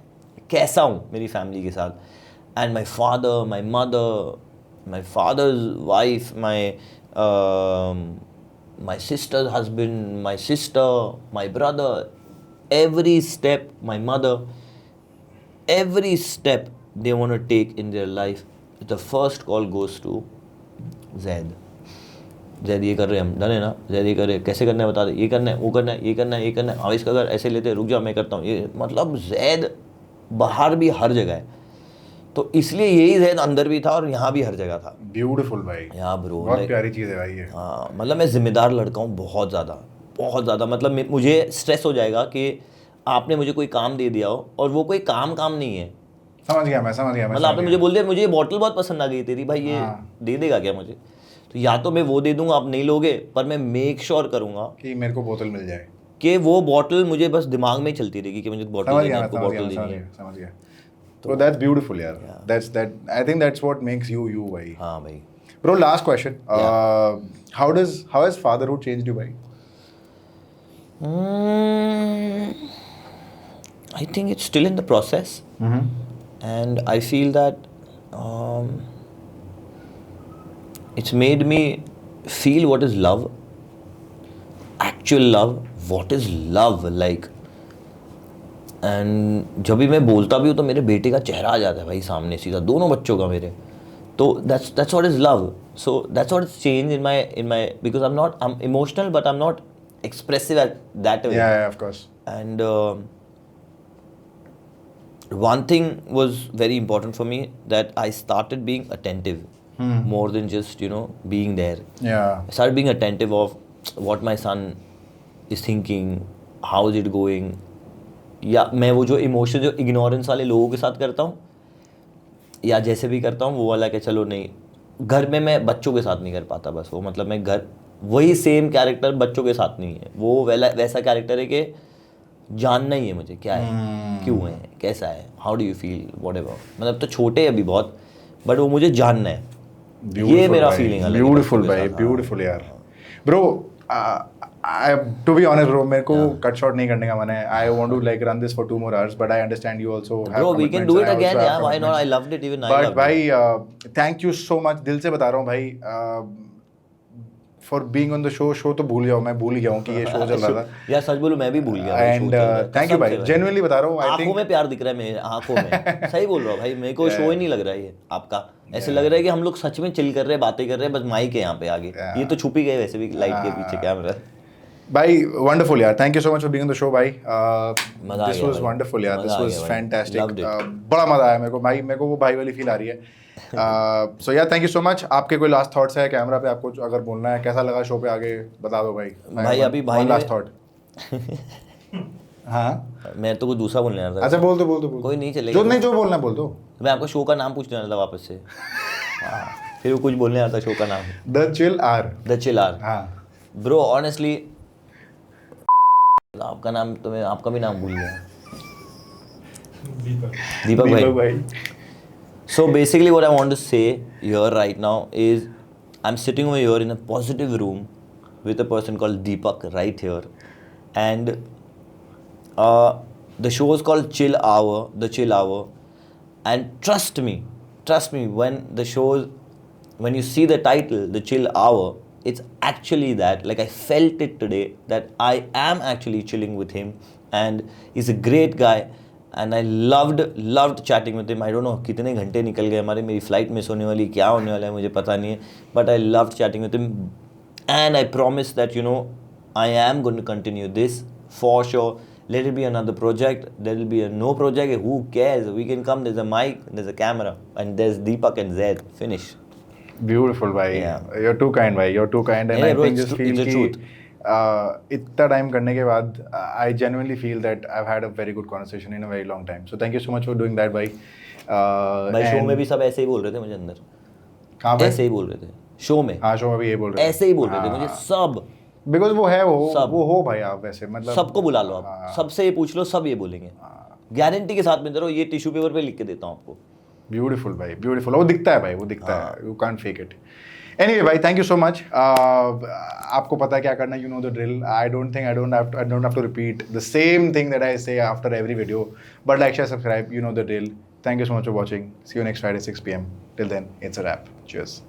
कैसा हूँ मेरी फैमिली के साथ. And my father, my mother, my father's wife, my sisters husband, my sister, my brother, every step, my mother, every step they want to take in their life, the first call goes to Zaid. Zaid ये कर रहे हैं हम, done है ना, जैद ये कर रहे हैं, कैसे करना है बता दे, ये करना है, वो करना है, ये करना है, ये करना है, हाँ इसका अगर ऐसे लेते रुक जाओ मैं करता हूँ ये. मतलब जैद बाहर भी हर जगह है, तो इसलिए यही जैद अंदर भी था और यहाँ भी हर जगह था. ब्यूटीफुल भाई. यहाँ ब्रो बहुत प्यारी चीज़ है भाई ये. हाँ मतलब मैं जिम्मेदार लड़का हूँ बहुत ज़्यादा. मतलब मुझे स्ट्रेस हो जाएगा कि आपने मुझे कोई काम दे दिया हो और वो कोई काम नहीं है. समझ गया मैं. मतलब आपने मुझे बोल दिया मुझे ये बॉटल बहुत पसंद आ गई तेरी, भाई ये दे देगा क्या मुझे, तो या तो मैं वो दे दूंगा, आप नहीं लोगे, पर मैं मेक श्योर करूंगा कि मेरे को बोतल मिल जाए, कि वो बॉटल मुझे बस दिमाग में चलती रहेगी कि मुझे बॉटल देनी है, आपको बॉटल देनी है. समझ गया. तो दैट्स ब्यूटीफुल यार. That's I think that's what makes you भाई. हाँ भाई. Bro last question, how has fatherhood changed you भाई? I think it's still in the process. And I feel that it's made me feel what is love, actual love, what is love like. And जब भी मैं बोलता भी हूँ तो मेरे बेटे का चेहरा आ जाता है भाई सामने सीधा, दोनों बच्चों का मेरे, तो that's what is love. So that's what has changed in my because I'm emotional but I'm not expressive at that way. Yeah, of course. And one thing was very important for me, that I started being attentive more than just being there. Yeah. I started being attentive of what my son is thinking, how is it going. या मैं वो जो emotion जो ignorance वाले लोगों के साथ करता हूँ या जैसे भी करता हूँ वो वाला कि चलो नहीं, घर में मैं बच्चों के साथ नहीं कर पाता बस वो, मतलब मैं घर वही सेम कैरेक्टर बच्चों के साथ नहीं है, वो वैसा कैरेक्टर है कि जानना ही है मुझे क्या है, क्यों है, कैसा है, how do you feel, whatever. मतलब तो छोटे अभी बहुत, बट वो मुझे जानना है. ये मेरा फीलिंग है. ब्यूटीफुल भाई, ब्यूटीफुल यार. Bro to be honest bro, मेरे को कट शॉर्ट नहीं करने का मन है. I want to like run this for 2 more hours, but I understand you also have bro, we can do it again, yeah, why not. I loved it, even I loved it. But भाई thank you so much, दिल से बता रहा हूँ भाई, for being on the show तो भूल जाओ, मैं भूल गया हूँ कि ये शो चल रहा था. यार सच बोलूं मैं भी भूल गया. एंड थैंक यू भाई, जेन्युइनली बता रहा हूँ. आंखों में प्यार दिख रहा है मेरे आंखों में. सही बोल रहा हूँ भाई, मेरे को शो ही नहीं लग रहा है ये आपका. ऐसे लग रहा है कि हम लोग सच में चिल कर रहे हैं, बातें कर रहे हैं, बस माइक है यहाँ पे आगे. ये तो छुप ही गए वैसे भी लाइट के पीछे कैमरा. भाई वंडरफुल यार, thank you so much for being on the show भाई. मजा दिस वाज वंडरफुल यार, दिस वाज फैंटास्टिक. बड़ा मजा आया मेरे को भाई, मेरे को वो भाई वाली फील आ रही है. सो यार थैंक यू सो मच. आपके कोई लास्ट थॉट्स है कैमरा पे, आपको अगर बोलना है, कैसा लगा शो पे, आगे बता दो भाई. भाई अभी भाई लास्ट थॉट. हाँ मैं तो कुछ दूसरा बोलने वाला था. अच्छा बोल दो. कोई नहीं चलेगा, जो बोलना है बोल दो. मैं आपको शो का नाम पूछने वाला था वापस से. फिर वो कुछ बोलने आता शो का नाम the chill are. The chill R. हाँ. ब्रो ऑनेस्टली आपका नाम तो मैं आपका भी नाम भूल गया. दीपक भाई. So basically what I want to say here right now is I'm sitting over here in a positive room with a person called Deepak right here, and the show is called Chill Hour, The Chill Hour, and trust me, when you see the title, The Chill Hour, it's actually that. Like I felt it today that I am actually chilling with him, and he's a great guy. And I loved chatting with him. I don't know कितने घंटे निकल गए हमारे, मेरी flight miss होने वाली, क्या होने वाला है मुझे पता नहीं है, but I loved chatting with him, and I promise that I am going to continue this for sure. Let it be another project, there will be a no project, who cares, we can come, there's a mic, there's a camera, and there's Deepak and Zaid, finish. Beautiful, bhai. Yeah. You're too kind, bhai. You're too kind, and Yeah, I bro, think it's just true- feel it's the कि truth. इतना time करने के बाद I genuinely feel that I've had a very good conversation in a very long time. So thank you so much for doing that, bhai. भाई show में भी सब ऐसे ही बोल रहे थे मुझे अंदर, कहाँ पे? ऐसे ही बोल रहे थे शो में, हाँ, शो में भी ये बोल रहे ऐसे ही बोल रहे थे मुझे सब. बिकॉज वो है सब. वो हो भाई आप वैसे मतलब सबको बुला लो आप, सबसे ये पूछ लो, सब ये बोलेंगे, गारंटी के साथ में. जरो ये टिश्यू पेपर पे लिख के देता हूँ आपको. ब्यूटीफुल भाई, ब्यूटीफुल. वो दिखता है भाई, वो दिखता है. You can't fake it. Anyway भाई, थैंक यू सो मच. आपको पता है क्या करना, you know the drill. I don't have to repeat the same thing that I say after every video, but like, share, subscribe, you know the drill. Thank you so much for watching. See you next Friday 6 p.m. Till then, it's a wrap. Cheers.